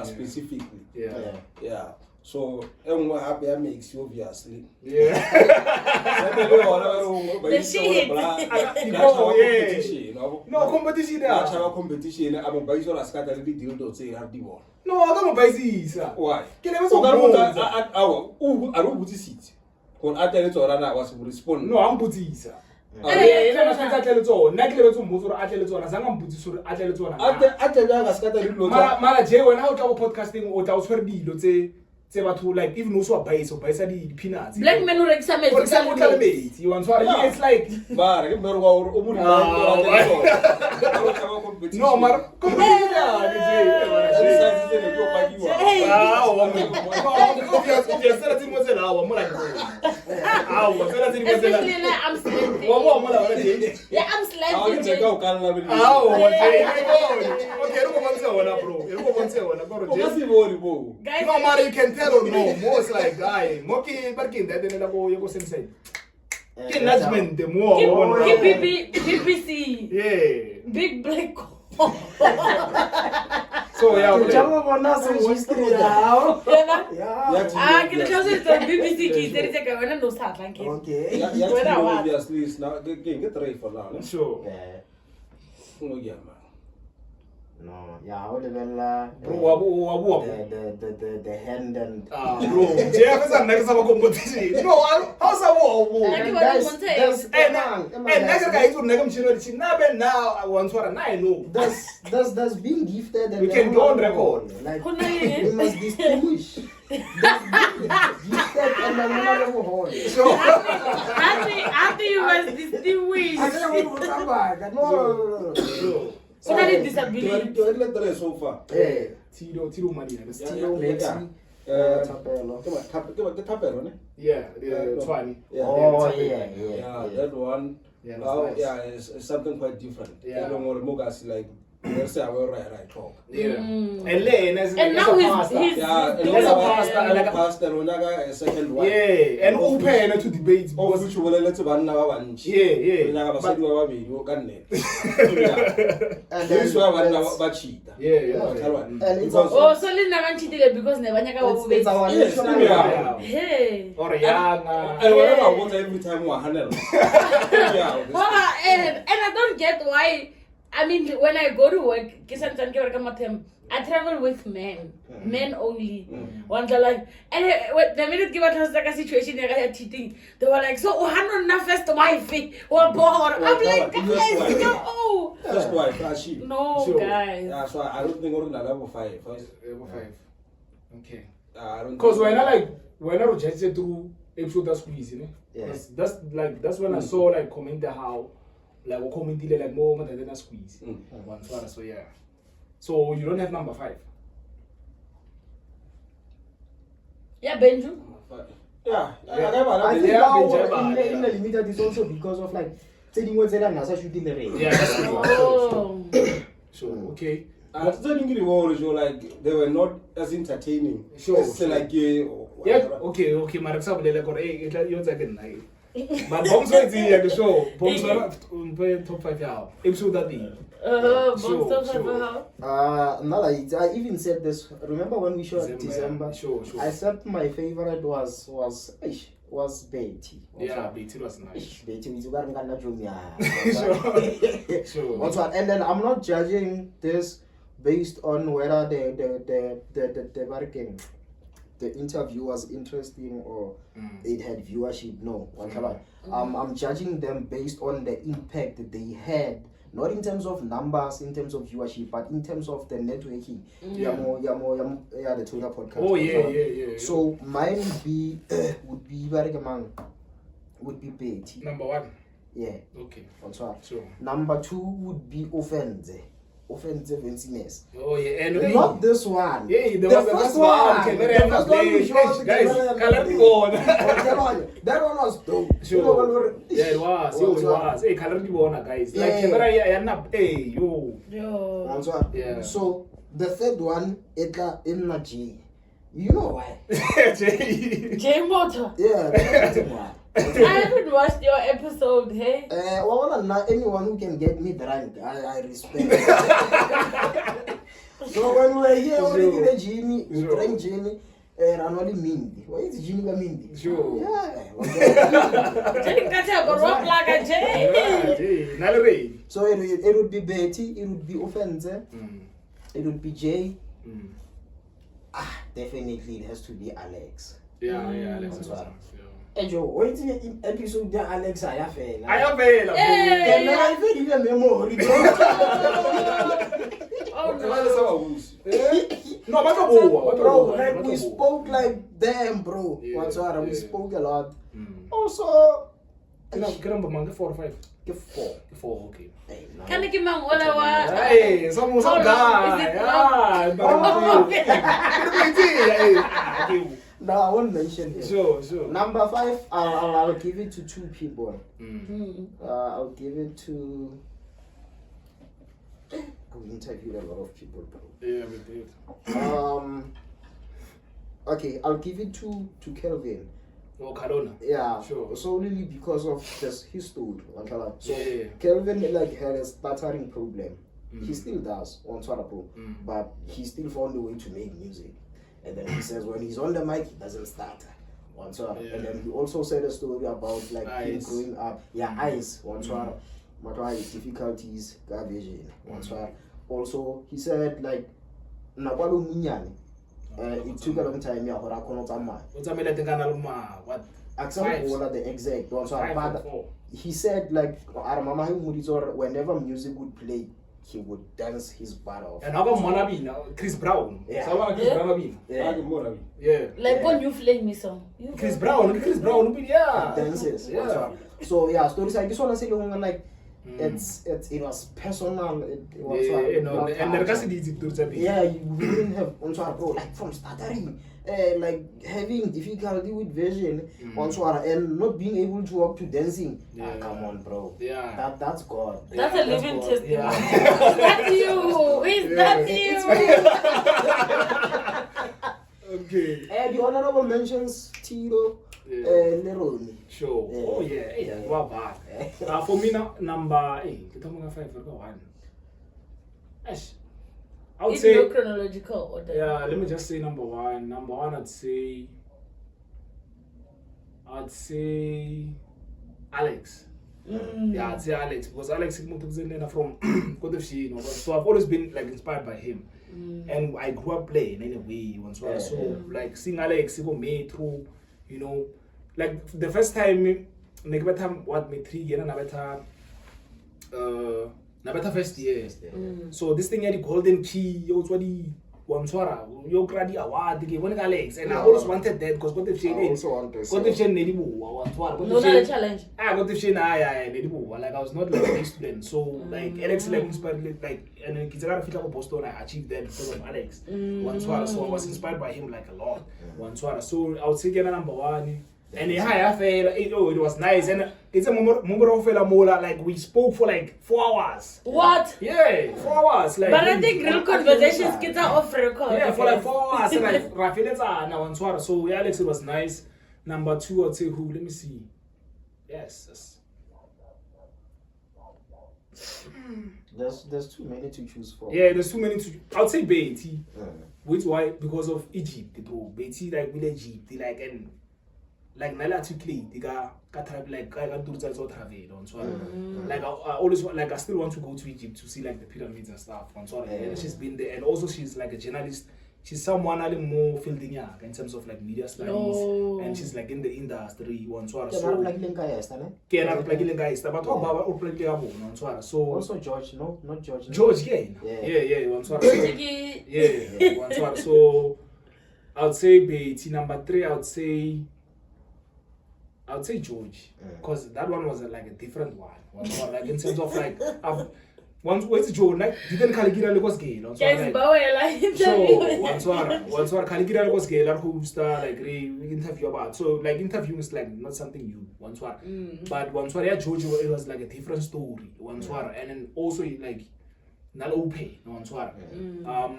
specifically. Yeah. So everyone happy makes you obviously. Yeah. The shit. No competition there. National competition. I'm a bison as cat a little deal to say have the one. No, I don't buy this. Why? Can I was I don't put this seat. When I tell it to Rana was to respond. No, I'm putting this. I tell it all. Naked to move or I tell it on. I'm putting so I tell it on. I tell you, I scatter it. Mala Jay, when I was podcasting or else for the let's say like even also buy so buy the peanuts. Black men who examine for example, you want to it's like no, Mar Especially like I'm slanting. Yeah, I'm slanting. Jay. Guys, No, Mara, you can tell or no. Most like, guy, Moki, Barkin, that they never go, you go sensei. Enlargement, the more. BBC. Yeah. Big black. So, yeah, okay. Can I just say BBC kids? There is a guy who knows how to like it. Okay. Obviously, it's not get ready for now. Sure. Yeah. No, yeah, how the hand and bro, Jeff is a next competition. No, how's a war? And next guy is negotiating. Now I want to know. Does being gifted and we can go on record. Like we must distinguish. Gifted and another hole. So after you must distinguish. no. So that is disability. So far. Tiro money. Tapelo. Yeah, the 20. Oh yeah. That one. Yeah, it's something quite different. Yeah. I don't want to move us like. Let's say I will right talk. Yeah. And now he's like a pastor, a second one. Yeah, and open to debates. Of which will let one one. Yeah. And This one about cheat. Yeah. And it's oh, so let's never cheat because never it's our Yes, national yeah. Hey. Or young. And whatever I want every time we handle. And I don't get why. I mean, when I go to work, I travel with men. Men only. Ones are like, and the minute give us like a situation they are cheating, they were like, so oh, not first wife or born. I'm like, guys, no. First wife, she. No, Sure. guys. Yeah, so I don't think we're going to level 5. Level 5. Okay. I don't. Because when I rejected through episode squeeze, you know, Yes. that's when I saw like comment how like comment like more than a squeeze. So yeah. So you don't have number 5. Yeah, Benju. Yeah. I think Yeah, now in the limited is also because of like saying what's that Nasa shooting the rain. Yeah, that's true. Oh. Sure. Okay. I think the war is like they were not as entertaining. Sure. It's like Yeah. Okay. My example like you're like but Bombs went in the show. Bombs were top 5 now. Episode that day. I even said this. Remember when we shot December? Sure. I said my favorite was Betty. Yeah, Betty was nice. Betty, we got Sure. Also, and then I'm not judging this based on whether the interview was interesting or it had viewership. No, I'm judging them based on the impact that they had. Not in terms of numbers, in terms of viewership, but in terms of the networking. Yeah, the Tona podcast. Oh yeah. So mine would be Betty. Number 1. Yeah. Okay. Also, Sure. number 2 would be Offensive Offensiveness. Oh yeah, and Not this one. Yeah, the first one. Okay, The first one we shot, guys, that one was dope. Sure. Yeah, it was. Hey, color the one, guys. Like camera, hey, yo. Yeah. So the third one, in G. You know why? J Motor. Yeah, the third one. I haven't watched your episode, hey? Anyone who can get me drunk, I respect. So when we were here, we did Jimmy, we drank Jimmy, and only Mindy. Why is Jimmy a Mindy? Sure. Yeah. So it would be Betty, it would be Offensive, it would be Jay. Definitely it has to be Alex. Yeah, Alex as well. Joe, wait till the episode that Alex I have failed. Hey! Can I feel the memory? Oh no. No, but bro, like we spoke like them, bro. Yeah. We spoke a lot. Also, can I 4 or 5? 4, okay. Hey, now- Can you give me one hour? Hey, some How long guy. is it Yeah, No, I won't mention him. Sure. Number 5, I'll give it to 2 people. Mm. I'll give it to. We interviewed a lot of people, bro. Yeah, we did. Okay, I'll give it to Kelvin. Oh, Corona. Yeah, Sure. solely because of just his story. So Yeah. Kelvin like had a stuttering problem. Mm. He still does on Twitter, but he still found a way to make music. And then he says when he's on the mic, he doesn't stutter. On Twitter. Yeah. And then he also said a story about like him Eyes. growing up. Yeah, eyes on Twitter. Difficulties, vision. On Twitter. Also, he said like Nakwalo Munyani. It took a long time. Yeah, but I cannot tell What's a minute what? example the exact one. So 5 but or 4. he said like whenever music would play, he would dance his butt off. And how about Monabina? Chris Brown. Yeah. Someone Chris Yeah. Brown. Yeah. Yeah. Like when you flame me song. You Chris Brown, yeah. Dances. Yeah. So yeah, stories like this one I say like it was personal. It was and the kasi did it. yeah, you wouldn't have bro, like from stuttering, like having difficulty with vision, and not being able to walk to dancing. Yeah. Come on, bro. Yeah. That's God. That's Yeah, a living God. testimony. Yeah. That's you. Is that you? Okay. The honorable mentions, Tito, Leroni. Sure. Yeah. Oh yeah. Yeah. Wow, bad. For me number 8. Kita mga 5 or 1. Ash. I would It's say no chronological order. yeah, let me just say number 1. Number 1 I'd say Alex. Yeah, I'd say Alex because Alex is from Kodefshi, so I've always been like inspired by him. And I grew up playing anyway once well. So like seeing Alex go me through, like the first time what me 3 years na better first year. So this thing had the golden key, yo the Wanswara, yo gradi award the one Alex, and I always wanted that because what if she I also want to got the say. chain Nedibu, Wanswara. No, not a challenge. I got the chain Nedibu. Like I was not like a student. So like Alex like inspired me like and then Kizara Fita Boston I achieved that because of Alex. Wanswara. So I was inspired by him like a lot. Wanswara. So I would say get number 1. And I felt it was nice and it's a moment like we spoke for like 4 hours. What? Yeah, 4 hours. Like But I think real conversations get off record. yeah, for like 4 hours and like Rafineta now on Swara. So yeah, Alex, it was nice. Number 2, I'd say who? Let me see. Yes. There's too many to choose from. Yeah, there's too many to. I'd say Beatty. Which why? Because of Egypt, bro. Beatty like with Egypt, they like and like Nala to clay, they got like I got to travel on Swara. Like I always like I still want to go to Egypt to see like the pyramids and stuff on Swara. And she's been there, and also she's like a journalist. She's someone a little more fielding in terms of like media studies, and she's like in the industry on Swara. So so also George, no, not George. No. George, yeah, on Swara. Yeah, on Swara. So I'd say Beatty. Number 3, I would say George, because that one was like a different one. Like in terms of like, once where's George? Like didn't Kaligira Lagos gay? Guys, Bawela So once Kaligira Lagos gay, like who start like we interview about. So like interview is like not something new. But yeah, George it was like a different story. And then also like not open.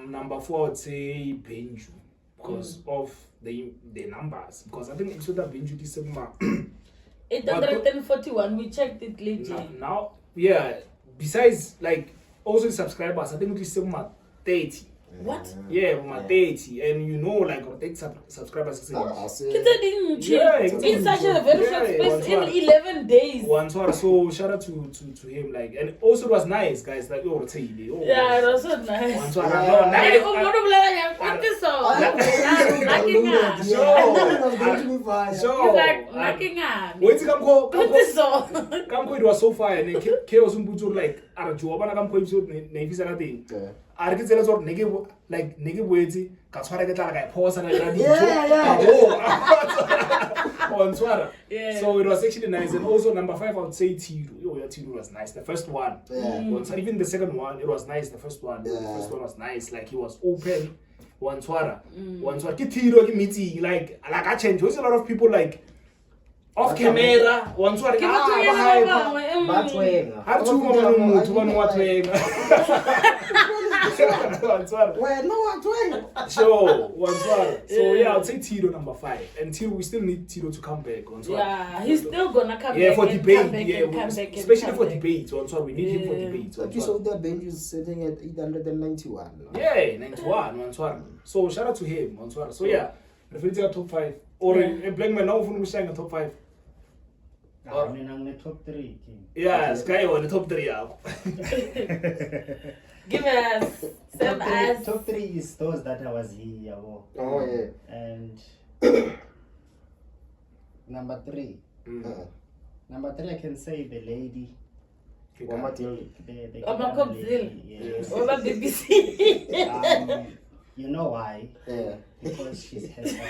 Number 4, I'd say Benju. Because of the numbers. Because I think it's with the Benju December 841. We checked it later. Now, yeah. Besides, like, also the subscribers, I think it's 30. What? Yeah, 30. And like, 30 subscribers. In such a very short space, in 11 days. So shout out to him, like, and also it was nice, guys. Like, yeah, it was so nice. It was so fire. And chaos like, I get tell us what nigga waity, Katwara get like a pause and I on Twitter. Yeah. So it was actually nice. And also number 5, I would say Tiro. Oh, yeah, Tiro was nice. The first one. Even the second one, it was nice. The first one. The first one was nice. Like he was open. One Twitter. Tiro meeting. Like I changed. There's a lot of people like off camera. One Twitter. So yeah, I'll say Tito number 5. Until we still need Tito to come back. Yeah, he's still gonna come back. Yeah, for debate. Especially for debate. We need him for debate. But you saw the bench is sitting at 891. Yeah, 91. So shout out to him. So yeah, referring to top 5. Or a black man now from the top 5. I mean, I'm the top 3. Yeah, Sky on the top 3. Give us top 3 is those that I was here. Oh yeah. And number 3. Number 3, I can say the lady. The BBC. You know why? Yeah. Because she's herself.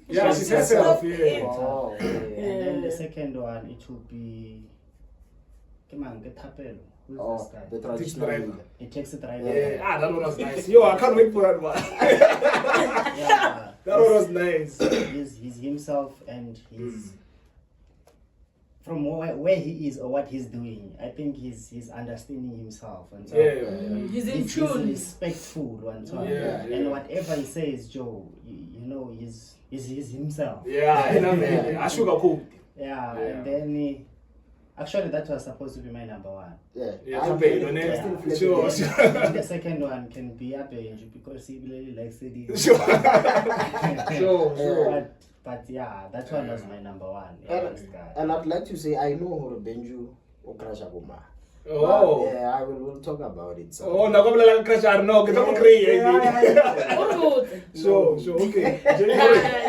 Yeah, she's herself. Yeah. Oh, yeah. And then the second one, it would be. Come on, get Tapelo. Who's this guy? The traditional. It takes a driver. Yeah, that one was nice. Yo, I can't wait for that one. Yeah. That one was nice. He's himself and he's. From where he is or what he's doing, I think he's understanding himself and so he's in tune. He's respectful and so on. And whatever he says, Joe, you know, he's himself. Yeah, I sugar cool. Yeah, and then actually that was supposed to be my number 1. Yeah. Sure. And the second one can be a bench because he really likes it. Sure. But yeah, that one was my number 1. And I'd like to say I know how to Benju Okrasha Goma. Oh. Yeah, I will talk about it. So. Oh, no, no, get up crazy. Sure, okay.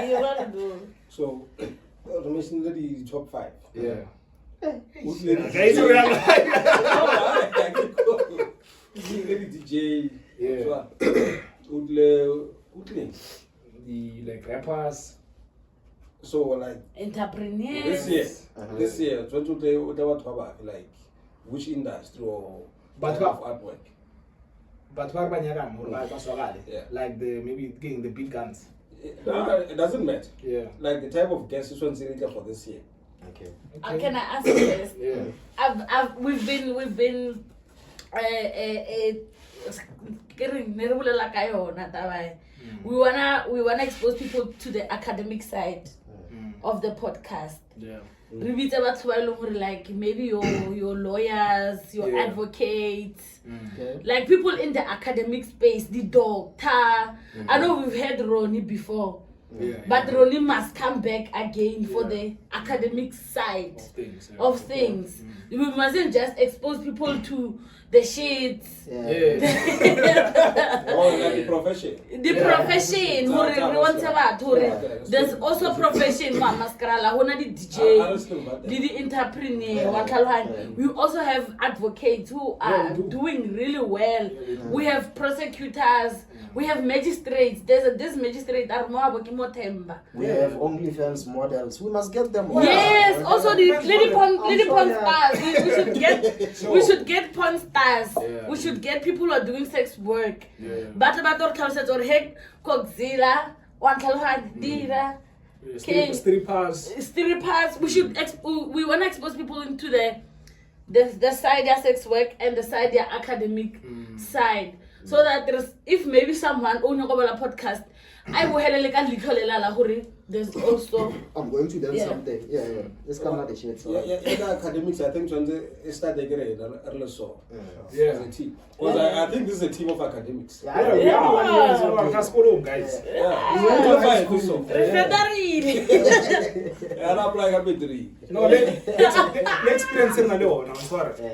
You want to do. So, the mission the top 5. Yeah. Guys, DJ. Yeah. The like rappers. So like entrepreneurs. This year, like which industry or but type of artwork? But like the maybe getting the big guns. It doesn't matter. Yeah. Like the type of guest this for this year. Okay. Can I ask you this? Yeah. We've been we wanna expose people to the academic side of the podcast. Yeah. Like maybe your lawyers, your advocates, Okay. like people in the academic space, the doctor. I know we've had Ronnie before. But Ronnie must come back again for the academic side of things. We mustn't just expose people to the shit. Like the profession. The profession. There's also profession. The DJ, the entrepreneur. We also have advocates who are doing really well. We have prosecutors. We have magistrates. This magistrate are more working more temba. We have OnlyFans models. We must get them. Yes, also the lady porn stars. We should get porn stars. We should get people who are doing sex work. But or head Coxilla, Dira. Strippers. We want to expose people into the side their sex work and the side their academic side. So that if maybe someone on your podcast, I will have there's also. I'm going to them someday. Yeah. Let's come out the shit. So. The academics, I think, start the grade so. As a team. Because I think this is a team of academics. Guys. No, the experience in the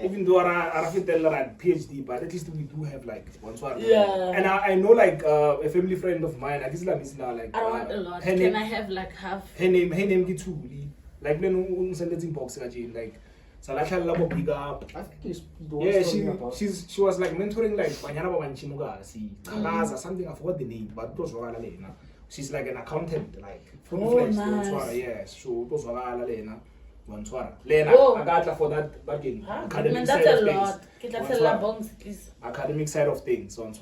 even though I fit PhD, but at least we do have like one. And I know like a family friend of mine, like is now like I want a lot. Can I have like half? Her name Gituli. Like when send it in box again, like so like a big up. I think she was like mentoring like Banyana Banchimuga, see something I forgot the name, but it was she's like an accountant, like nice. Yes, so those are Lena. Lena, I got for that bargain. Academic That's side a of lot. things. Academic side of things, so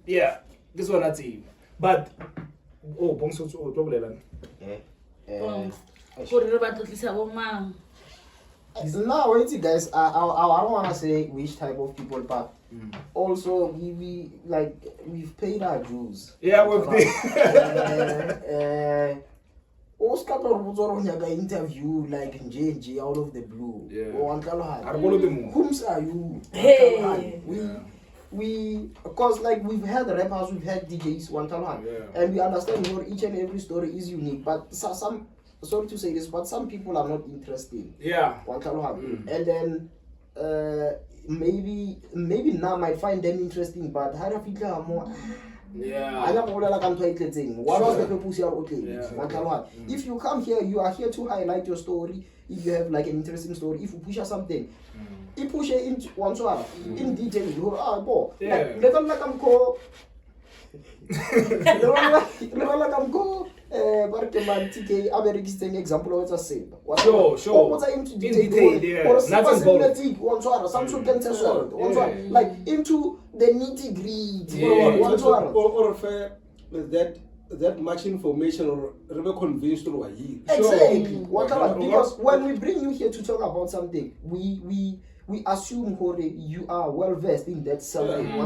yeah, this one that's it. But bongs problem. Now, wait, guys. I don't want to say which type of people, but also we've paid our dues. Yeah, we've paid. Oscar Torbuzo interview like JJ out of the blue. Whom's are you? Hey. We because like we've had rappers, we've had DJs, and we understand each and every story is unique, but some sorry to say this, but some people are not interested. Yeah. And then maybe now might find them interesting, but how do you more? Yeah. What was the purpose here? If you come here, you are here to highlight your story. If you have like an interesting story, if you push something, you push it into one soir in detail. You let them like I'm called. But I'm a registering example of what I said. Sure. What's I into detail, yeah. Or some like into the nitty gritty. Or that much information or really convinced or exactly. Because when we bring you here to talk about something, we assume you are well versed in that subject. You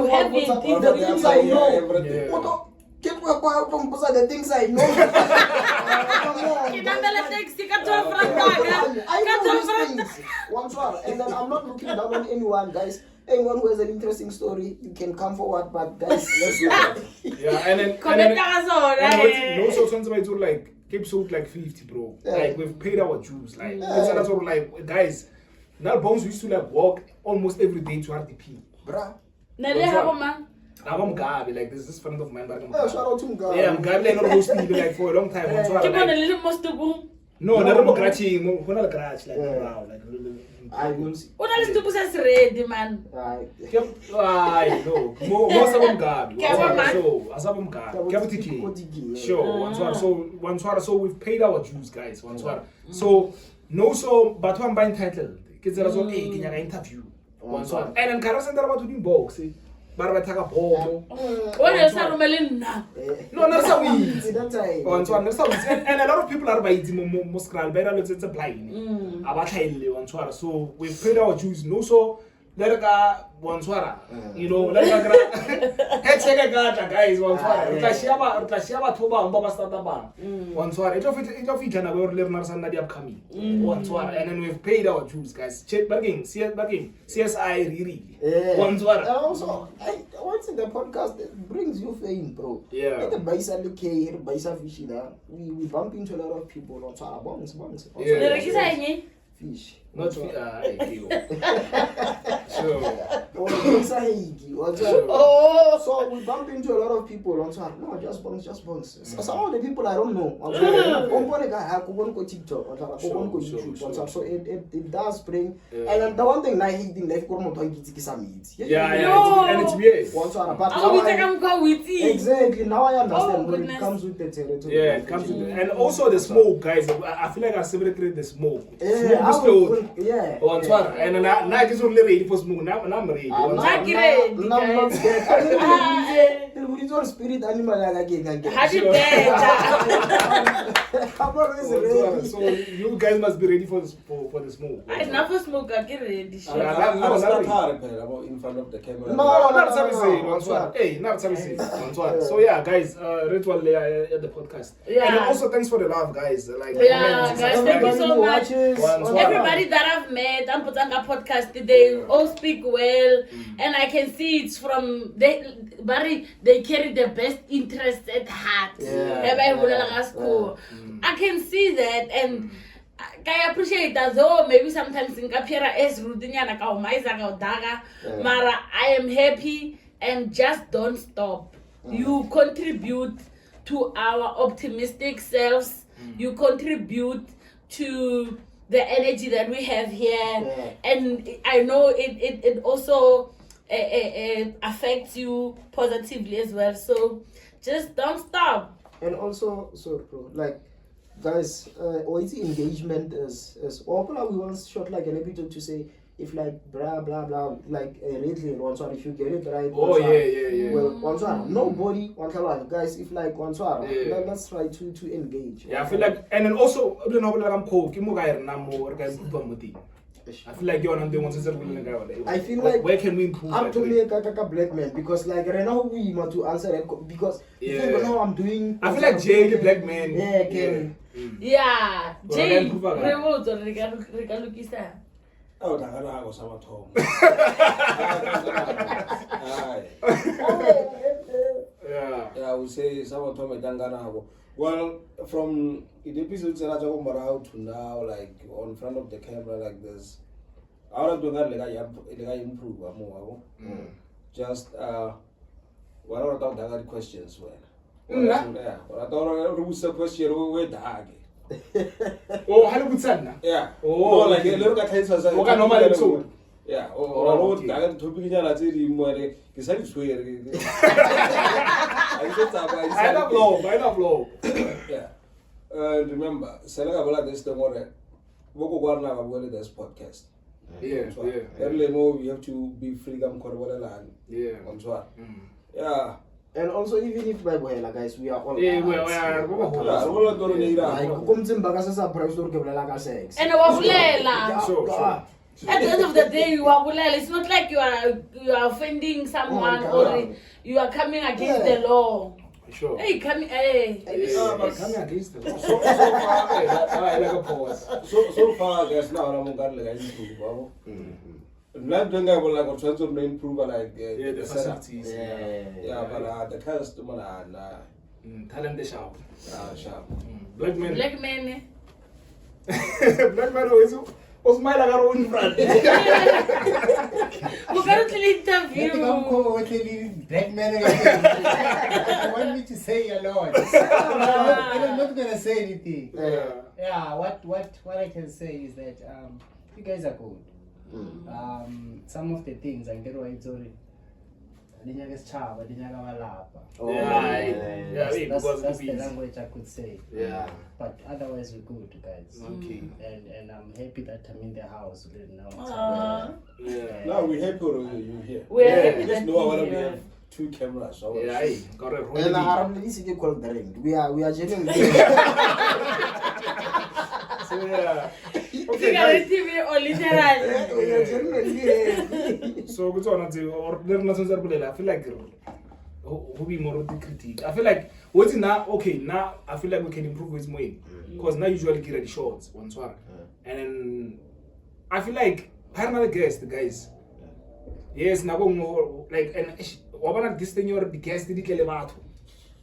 have it, the things I know. The things I know. I know these things. And then I'm not looking down on anyone, guys. Anyone who has an interesting story, you can come forward. But guys, let's do it. Yeah, and then no so like episode like 50, bro. Yeah. Like we've paid our dues. Like it's sort of like guys. Now Bones used to like walk almost every day to RDP. Bruh. I'm Gabi, like there's this friend of mine, but Shout out to Gabi. yeah, I'm Gabi, like not hosting me like for a long time. Keep on a little most to boom. No, not scratching, not scratch, like wow, like I will see. What else to put us ready, man? I know. Most of them Gabi. So, as of them Gabi. Sure, so we've paid our dues, guys. So, no, so, but one buying title. Kids are also in an interview. And then Karasan about to be box. But I take a ball. What else are you No, not so easy. That's right. And a lot of people are by the Moscow, better let's say blind. About Hailey, so we've paid our dues. No, so let go one swara. You know, let go. Head check a guys, one swara. Tashiaba Toba and Baba Stadaba. One swara. It of it can our learners and Nadia coming. One swara. And then we've paid our dues, guys. Check bagging, CSI really. One swara. And also, once in the podcast that brings you fame, bro. Yeah. Like the Baisa K, Baisa Fishina, we bump into a lot of people on Swara bongs. Fish. Not fish. So we bump into a lot of people on Swara. No, just bongs. So some of the people I don't know. So it does bring. And the one thing I hate in life, and it's weird. Exactly. Now I understand when it comes with the territory. Yeah, it comes with and also the smoke, guys. I feel like I separated the smoke. Yeah. And then I just only ready for smoke. Now I'm ready. I'm not scared. It's all spirit animal again. I'm always ready. So you guys must be ready for the smoke. I never smoke. I get ready. In front of the camera. No, not something. Hey, not something. So yeah, guys, ritual layer at the podcast. Yeah. And also thanks for the love, guys. Like yeah, guys, thank you so much. Everybody that I've met on Putanga podcast, they all speak well, and I can see it's from they carry the best interest at heart. I can see that, and I appreciate that. Though maybe sometimes in Kapira is Rudinyana Daga, Mara, I am happy and just don't stop. You contribute to our optimistic selves. You contribute to the energy that we have here, and I know it also affects you positively as well. So Just don't stop. And also, so bro, like, guys, OIT engagement is popular. We once shot like an episode to say if like blah blah blah like lately one one if you get it right. Oh yeah. Well, one one nobody one one guys if like one one let's try to engage. Yeah, I feel like, and then also I don't know like I'm cold. Kimo guy na more guys improve. I feel like you're on the ones that I feel like where can we improve? I'm to me a black man because like right now we want to answer that because you don't know I'm doing. I feel like Jay the black man. Yeah, can. Yeah, Jay. Well, Remoto regalukisa. Oh, I was our Tom. Yeah. Yeah, I would say some Tom Dangana. Well, from the episodes that I talk about to now, like on front of the camera, like this, I want to do that. Like I improve more. Just what I thought that questions were. Yeah, but I thought I was a question where the Oh, hello, good son. yeah. Oh, no, like a little bit of okay, normal episode. Yeah. Oh, I got to be here. I tell you more. Because I swear. I don't blow. Yeah. Remember, Senegal will this tomorrow. Woko Guarna will this podcast. Yeah. Early more, we have to be freedom land. Yeah. On so. Yeah. And also even if by like guys we are all Yeah, we are. like kumzimba ka sasa price store ke bolela ka sex. And wabulela. Sure. At the end of the day, you are wabulela. It's not like you are offending someone or you are coming against the law. Sure. Hey, coming. Hey. But coming against the so far, I like a pause. So far, there's now I'm going to improve. Not doing that, like trying to improve, like The facilities. Yeah, but the customer and Talent the sharp. sharp. Black men. Black man. Black man always. Osmai like our own friend. We're going to interview. Black man. You want me to say a lot? I'm not gonna say anything. Yeah. What I can say is that you guys are good. Some of the things I get right sorry. Yeah, because that's the language I could say. Yeah. But otherwise we're good, guys. Okay. And I'm happy that I'm in the house right now. Yeah. Now we happy you here. We're happy Just that know you're we here. have 2 cameras. So Yeah, got it. And I'm really called the ring. We are genuinely. So yeah. Okay, guys. TV or literal. We are genuinely. So good on until or I feel like who be more of the critique. I feel like what's now okay now I feel like we can improve with more because now usually get the shorts once one and then I feel like I another guest guys. Yes, now go like and what this thing you're the guest did you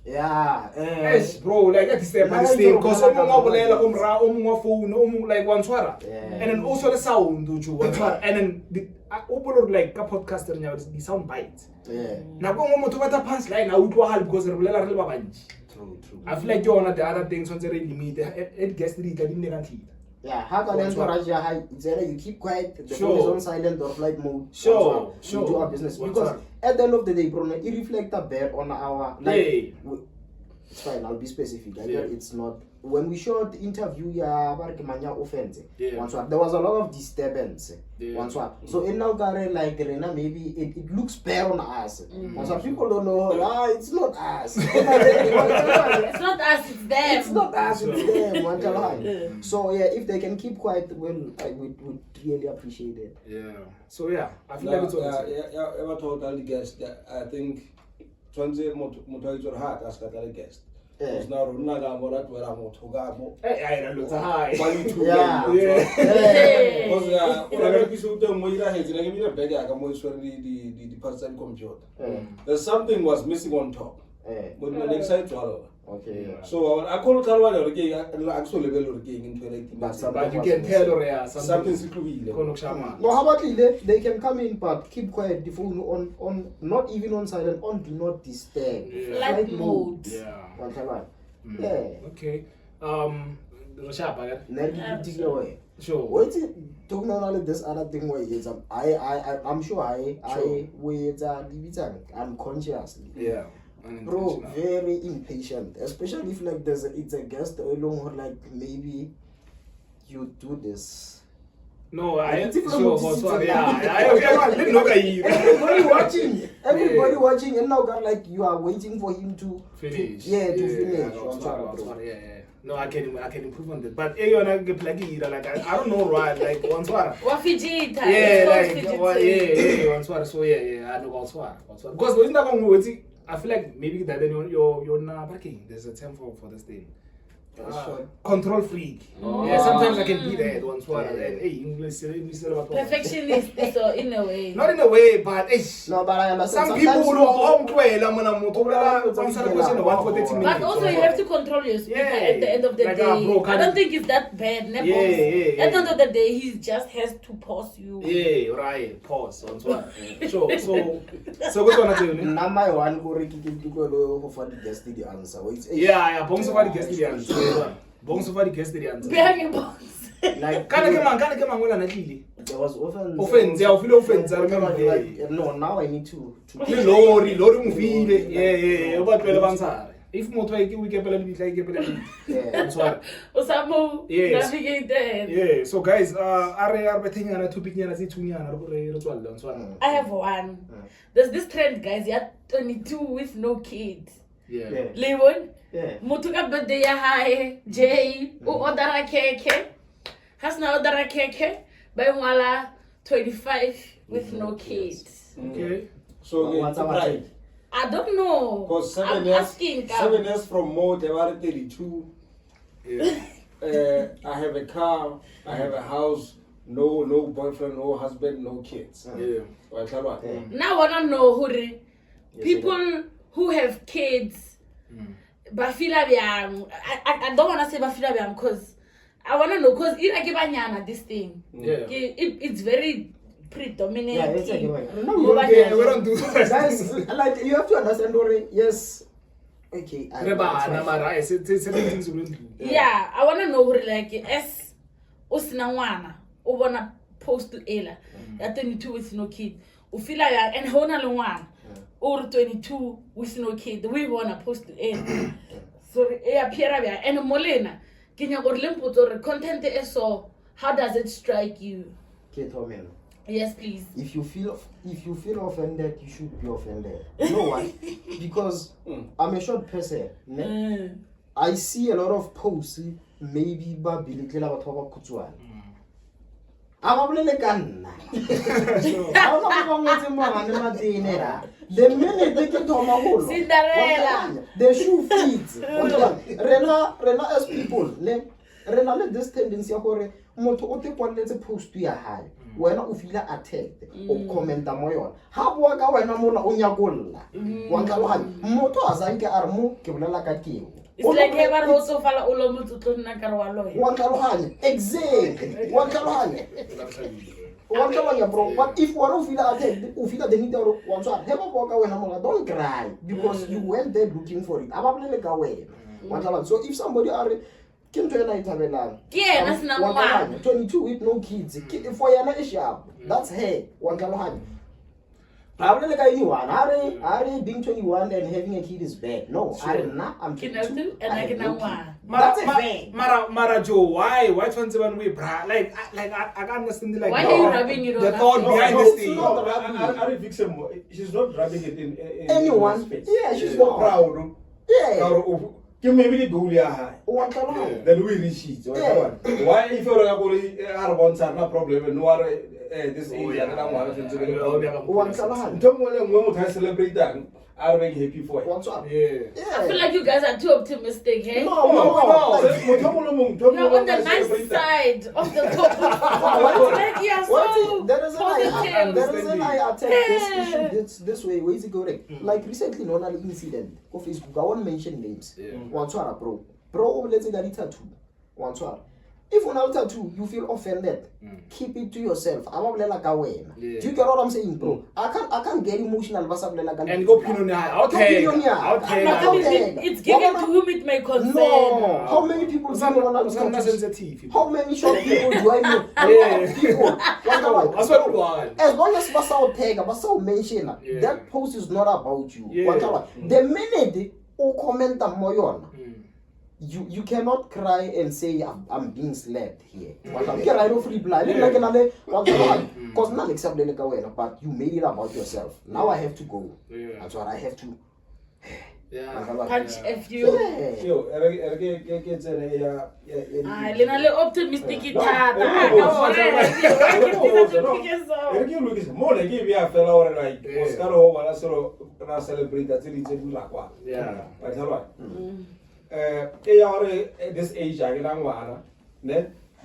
Yeah. Yes, bro, like that is the because phone, like one swara. And then also the sound, do you one swara. And then the upload like a podcaster now the sound bite. Yeah. Now go on to better punch line now to help because True. I feel like you're on the other things on the limit. It gets the negative. Yeah, how can it's either you keep quiet, the Sure. phone is on silent or flight mode. Sure. We do our business. Because at the end of the day, bro, it reflects back on our like it's fine, I'll be specific. It's not when we showed the interview offense. There was a lot of disturbance. So in now like Rena, maybe it looks bad on us. People don't know it's not us. It's not us, it's them. It's not us, it's them. So yeah, if they can keep quiet, well, I would really appreciate it. Yeah. So yeah, I feel like it's ever told all the guests that I think Twanze motor your heart as a guest. Because now Runaga Morat where I'm Togamo. I look high. There's something was missing on top. But the next side Okay. So I call Kalwana again, actually level again into but you can tell or something's included. No, how about they can come in but keep quiet the phone on not even on silent, on do not disturb. Flight mode. Yeah. Okay. Sure. What is talking about this other thing where it's I'm sure I unconsciously. Yeah. Bro, very impatient. Especially if like it's a guest along or like maybe you do this. No, I ain't It's sure. from But the everybody everybody watching, and now got like you are waiting for him to finish. to finish. No, I can improve on that. But you know, like I don't know why. Like once what? Wafijita. Once what? So yeah. I know once what. Because when that going, I feel like maybe that then you're not parking. There's a term for this thing. Control freak. Yeah, sometimes I can be that once what. And hey, English Perfectionist, so in a way. Not in a way, but no, but I understand. some people will home to But also you have to control your speaker at the end of the Like day. I don't think it's that bad. At the end of the day, he just has to pause you. Yeah, right. Pause. On what? So what's gonna tell you? Now my one go to for the guest the answer. Yeah. Bong so far the guest the answer. Bong so far the guest the answer. Behind your box. Like Can I come on natlile? there was offense. Offense, yeah, I feel offense. I remember. Like, no, now I need to Lori mufile. Yeah. About pele bansare. If motho I we ke pele bitla ke pele. yeah. So Osamo Yes. navigate there. yeah, so guys, are bethinyana topic nyana tse thunyana re tswalla ntshwana. I have one. There's this trend, guys. You're 22 with no kids. Yeah. Lewon, Yeah. motho ka birthday ya hae, Jay, o order keke. Has now order keke. By ngwala 25 with no kids. Okay. So What's it's our right. I don't know. Because I'm asking. 7 years from more, they were 32. Yeah. I have a car, I have a house, no boyfriend, no husband, no kids. Yeah. Well, tell what? Now I wanna know who people who have kids. Bafila byang. I don't wanna say bafila byang because I wanna know because this thing. Yeah. It's very predominant. Yeah, it's like, Yeah, we don't do that. guys, like you have to understand, Dori. Yes. Okay. Yeah, I wanna know who like as usina ngwana o bona post to ela ya 22 with no kid. U feel like and hona le ngwana or 22 with no kid. We wanna post to ela. So e appear bya and molena ke nya go le mpotso content is so how does it strike you? Yes, please. If you feel offended, you should be offended. You know why? Because I'm a short person. I see a lot of posts. Maybe babilikela batho ba khutswana. Ababolele ka nna. The minute they get to Cinderella. the shoe fits. Rena as people, rena le this tendency ya gore motho o te kwalletse post ya hae. Wena o feel attacked o commenta mo yona. Ha bua ka wena mona o nyakolla. Wa ntlhaloganya. Motho a sa nke a re mo ke bolela ka keng. It's like ever also fala o lo motho tlo nna ka re wa loya. Wa ntlhaloganya. Exactly. Wa ntlhaloganya. One time, bro. But if one feel attacked, you feel the need to one shot. Have a walk away, don't cry because you went there looking for it. So if somebody are came to a night Yeah, that's not one. 22 with no kids. For your night sharp. That's her. One time. I don't like anyone. Are being 21 and having a kid is bad. No, I'm 22 and I can one. That's a thing. Mara Joe, why 21 we bra? Like I can't understand why are you rubbing it on the thought behind this thing. She's not rubbing it in anyone. Space. Yeah, she's not proud. Yeah. Maybe the goal then we reach it. Why if you're no problem and no this age and celebrate that. I'll make happy for it. I feel like you guys are too optimistic, hey? No. You're on the nice side of the top. Like you're so positive. The reason I attack this issue this way, where is it going? Like recently, no incident on Facebook. I won't mention names. One swara, bro. Bro, let's say that it's tattoo. One swara. If on altar too, you feel offended, keep it to yourself. Yeah. Do you get what I'm saying, bro? I can't get emotional. And go opinion, I'll take. It's given to whom it may concern. No, how many people do you want to sensitive? How many short people do I know? A lot of people. As long as Basao Pega, Basao mention that post is not about you. The minute you comment on Moyon, you cannot cry and say I'm being slapped here. I don't reply. Because not accept but you made it about yourself. Now I have to go. That's what I have to. Punch if you. Lena optimistic at this age, I get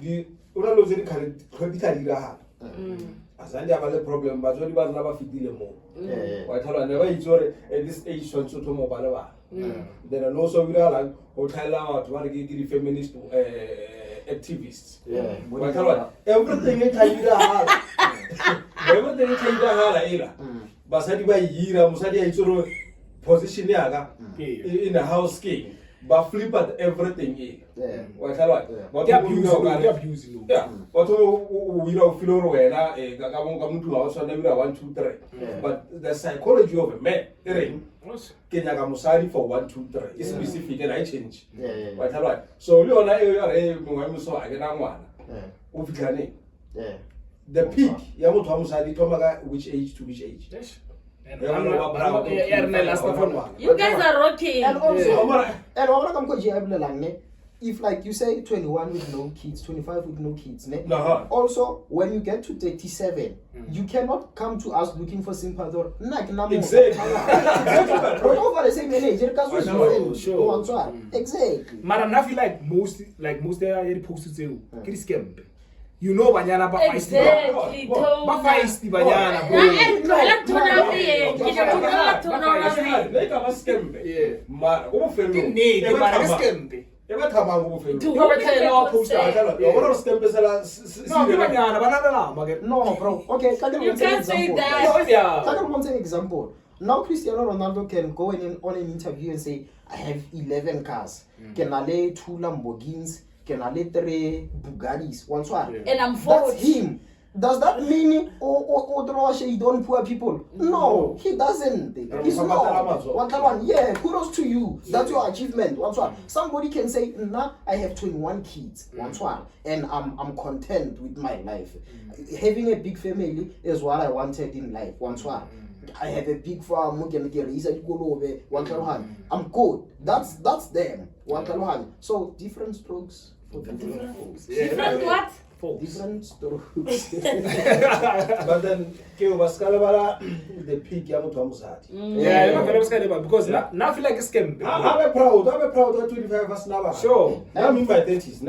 the una losing credit. As I have a problem, but what about never fit more? I tell her never eat at this age, so to mobile. Then I also we are like hotel out to get the feminist activists. I tell her everything in Taida, everything in Taida, but said by year, Musadi position in the house scheme. But flip at everything. What I like. What abusing. Yeah. What we don't feel when I come to house and never 1, 2, 3. But the psychology of a man, Kenyagamusari for 1, 2, 3 is specific and I change. What I like. So Leona, I get one. The peak, Yamutamusadi Tomaga, which age to which age? You guys are rocking. And also, if like you say 21 with no kids, 25 with no kids, also when you get to 37, you cannot come to us looking for sympathy. Exactly. Over the same age, sure. Exactly. Madam, I feel like most they posted to scam. You know Banyana exactly. Feisty Banyana, no, bro. Okay, you can't say that. I want an example. Now Cristiano Ronaldo can go in on an interview and say, I have 11 cars. Can I lay 2 Lamborghinis? Can I let 3 Bugattis? And I'm 4. That's him. Does that mean he don't poor people? No, he doesn't. He's not. Yeah, kudos to you. That's your achievement. Somebody can say, nah, I have 21 kids. And I'm content with my life. Having a big family is what I wanted in life. I have a big farm. I'm good. That's them. So different strokes for different folks. Different what? Different strokes. But then, the peak Yamutamsat. Because now I feel like a scam. I'm proud of 25 years now. Sure. I'm in my 30s,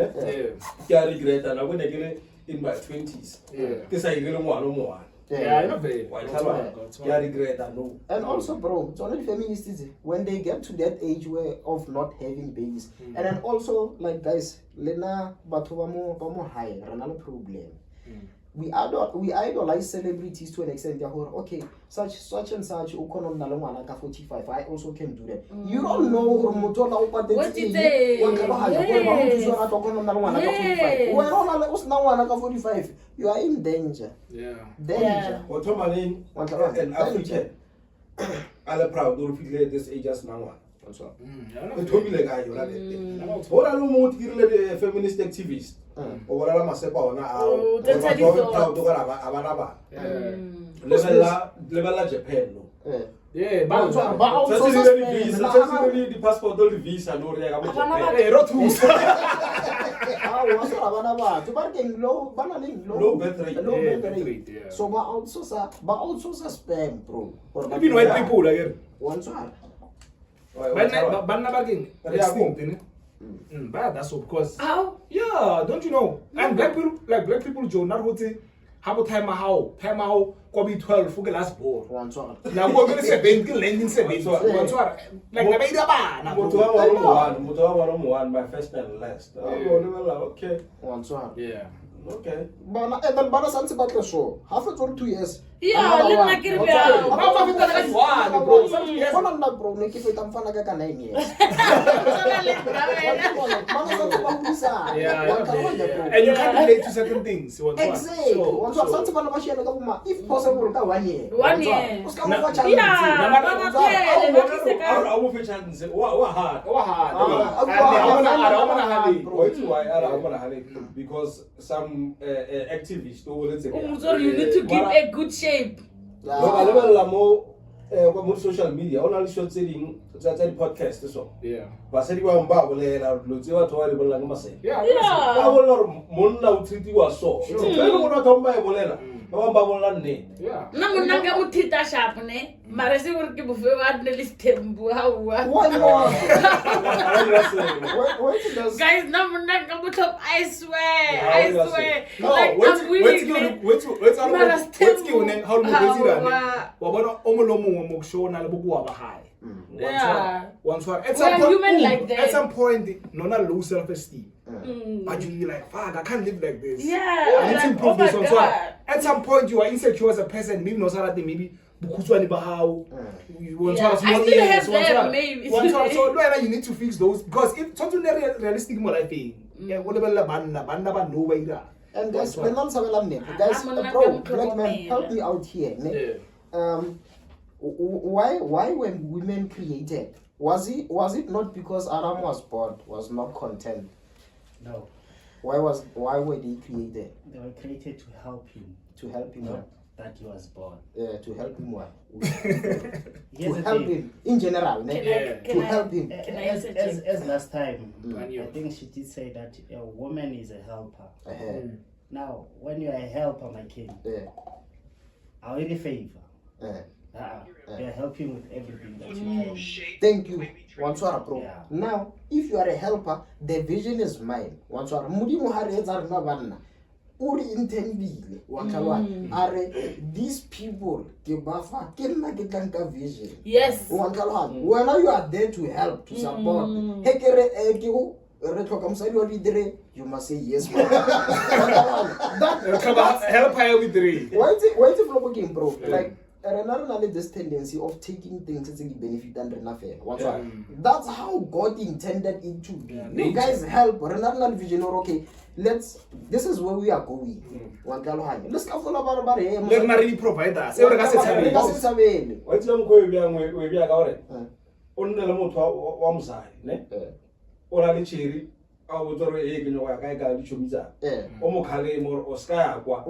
I regret, and I want to get in my 20s. Because I really want no more. I know very regret that no. And also, bro, it's only feminists when they get to that age of not having babies. And then also, like guys, Lena Batuvamo high, another problem. We idolize celebrities to an extent. Okay, such and such 45. I also can do that. You don't know what did they? You are in danger. Danger. What an African. I'm proud to feel this age as now. The Tommy guy, what are the feminist activists? Or what am I saying? Level Japan. Yeah, but also the passport, the visa, no, low birth rate. So, but also spam, bro. Even white people again. One side. But that's of course. How? Yeah, don't you know? And black people, Joe, not what how time how ko be 12 ke last ball One swara. na go ke 7 ke landing 7 one swara like na ba ida bana Motho wa one, my first and last. Okay. One swara. yeah Okay. Bana and then bana sanse ba tlo show. Half it for 2 years. Yeah, le nna ke re bjao. ba ba feta ka one bro yes Bona nna bro ne ke feta mfana ka 9 years. Tsona le bra wena. Mana sanse ba busa. yeah and you can't relate to certain things one swara Exactly. One swara sanse bana ba shena ka buma if possible ka 1 year. 1 year. Uska mo fa chance. Yeah, bana phele ba tlise ka. I will fit chance. What hard? Because some activists You need to keep a good shape. Mo social media on all short selling podcast so yeah ba se di wa mba bolela lo tse batho ba le bolela ka masela yeah ba bolela gore monna o treatiwa so ke go bona thomba e bolela ba ba bolela nne yeah Nna monna ka mo thita sharp ne mara se gore ke bofe ba ne le stembu ha wa. Why not? Wait does Guys, nna monna ka mo top I swear. Yeah, I that's swear. no Like I'm willing. wait Mara stembu. how lo president Aowa. wa bona o mo lo mongwe mo show na le bokoa ba hae Yeah. one swara at We are human like at that. some point nona low self esteem Mm. but you be like fuck I can't live like this Yeah. I need to Like, improve oh my this one swara God. at some point you are insecure as a person maybe no sara maybe bukhutswane ba hao you want Yeah, to I still have them, maybe. so no you need to fix those because if something realistic mo life yeah o lebella banna ba no ba ira and guys, when I'm guys, bro, black man, help me out here. Ne? Why when women created? Was it not because Adam was bored, was not content? No, Why were they created? they were created to help him. To help him? Not that he was born. Yeah, to help him why? Here's To the help thing. him in general. Ne? Yeah. To help him. As last time, Mm. I think she did say that a woman is a helper. Now, when you are a helper, my king, Yeah. I will favor. Yeah. You are helping with everything that you can. Thank you. One swara, bro. Yeah. Now, if you are a helper, the vision is mine. One swara. Mudimo hari ezar na banna. Uri intendile. Wakalwa. Are these people ke bafa ke nna ke tlanka vision. Yes. Wakalwa. When you are there to help, to support. Hekere ke go re tlhoka mosadi wa didire, you must say yes. help her with three Why is it flop game, bro? Like another this tendency of taking things as a benefit and renafel. That's how God intended it to be. You guys help. Another vision or okay. This is where we are going. Let's go follow about let me really provide us every guy says wa tsela mo go we bia ka gore o nne le motho wa mosadi ne o la le cheri a o tsore e ke no ya kae ka di chomitsa o mo khale mo o ska ya kwa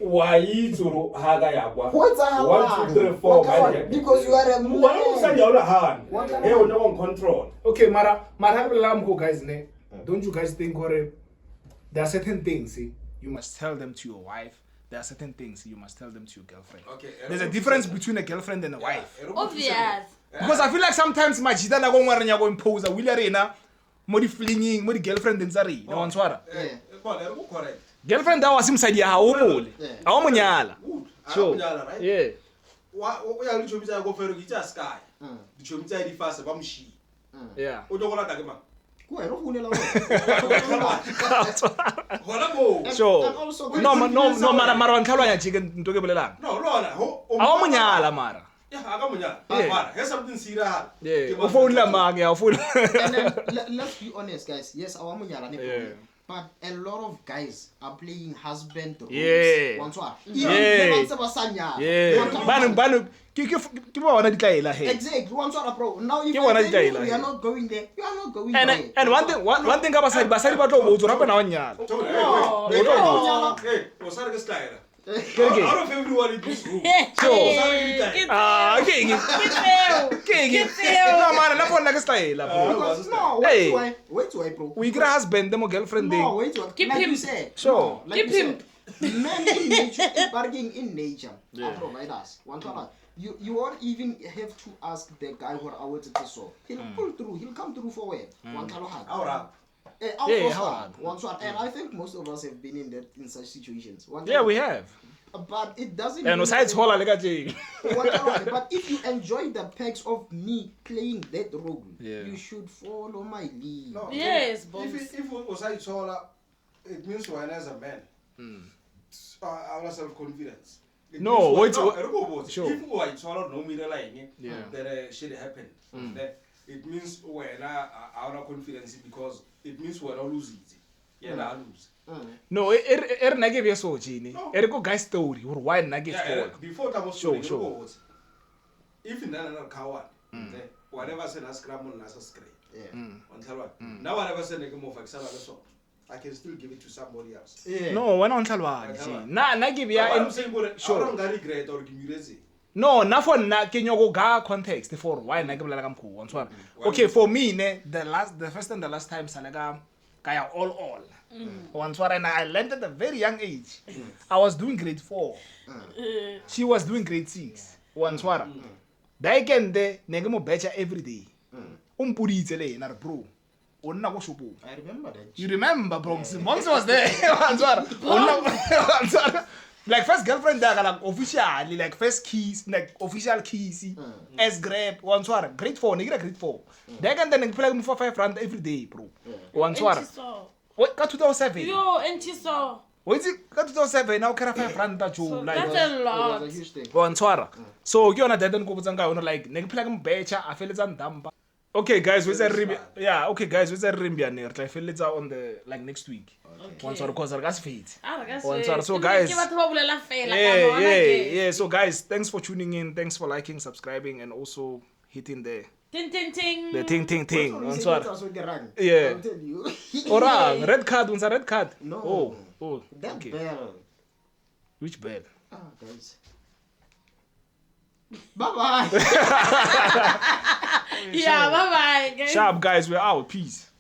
wa itsoro ha ga ya kwa What's that? 1 2 3 4 Because you are a wa o sa ya ola han e o no control okay mara lam go guys ne don't you guys think or there are certain things you must tell them to your wife there are certain things you must tell them to your girlfriend there's a difference between a girlfriend and a wife Obvious. because I feel like sometimes majita na go ngwana nya go impose wile rena mo di flinging mo di girlfriend tsa re no ntshwara correct girlfriend da wa simsadi ya hawo mole a o monyala so yeah o ya le chomitsa go fero ke tsa sky di chomitsa di fase ba moshi yeah o dogola ta ke ma Why don't you know? so no mara wa ntlhalwa ya chicken nto ke bolelang no lona ho a o monyala mara ya ga monyala mara has something serious yeah o phone la mang ya o phone And then let's be honest, guys. Yes, our munyala Yeah. but a lot of guys are playing husband roles. Yeah. One swap. Yeah. Banu ke bona ditlaela he Exactly. One swap, bro. Now if Ke bona I tell you ditlaela we are he. not going there, you are not going there. and one thing ka basadi ba tlo botso rape na wa nyala hey o sa re ke style ke out of everyone in this room so Ke ke no mara la bona ke style bro Because no, Hey. wait, bro. we gra husband demo girlfriend No, ding wait, Keep like him. you said. Sure. No, like Keep you him. said, men in nature, bargaining in nature, are providers. One time, you won't even have to ask the guy what I wanted to saw. He'll pull through. He'll come through for where. One time, ahora And I think most of us have been in such situations. We have. But it doesn't. And besides, but if you enjoy the perks of me playing that role, you should follow my lead. No, yes, if Osai it means when as a man, our self-confidence. No, wait. Sure. If no middle line, that shit happened. It means when our confidence because it means we're not losing it. Yeah, I lose. No, nage be so Gini. Go guys story or why nage story. Before that was sure. If in another kawan, whatever said as scramble as a scrape. Now whatever said nage more for I can still give it to somebody else. No, when on Talwa. Na give ya I'm saying sure. I don't regret or give me no, na for na kenyogo ga context for why nage bla kam cool. Okay, for me the first and the last time Salaga kaya all. Once and I learned at a very young age. I was doing grade 4. She was doing grade 6. Once they can de negamo better every day. Umpuri na bro. I remember that. You remember, bro? Monks was there. Like first girlfriend like officially, like first kiss, like official kiss. As grab once grade 4, nigga grade 4. They can then play for 5 rounds every day, bro. Once what? Got 2007. Yo, and she saw. What is it? Got 2007. Now can I 5 rounds that you like? That's a lot. It was a huge thing. Once so you on a dead and go with like nigga play better. I feel it's on dumb. Okay, guys, with that rim, okay, guys, with that rim, I feel it's on the like next week. Once because I got feet. So guys, so guys, thanks for tuning in, thanks for liking, subscribing, and also hitting the ting. The ting. Once yeah. I'll tell you. Ora, red card, once a red card. No. Oh, that okay. bell. Which bell? Guys. Bye-bye. Yeah, bye-bye. Sharp guys, we're out. Peace.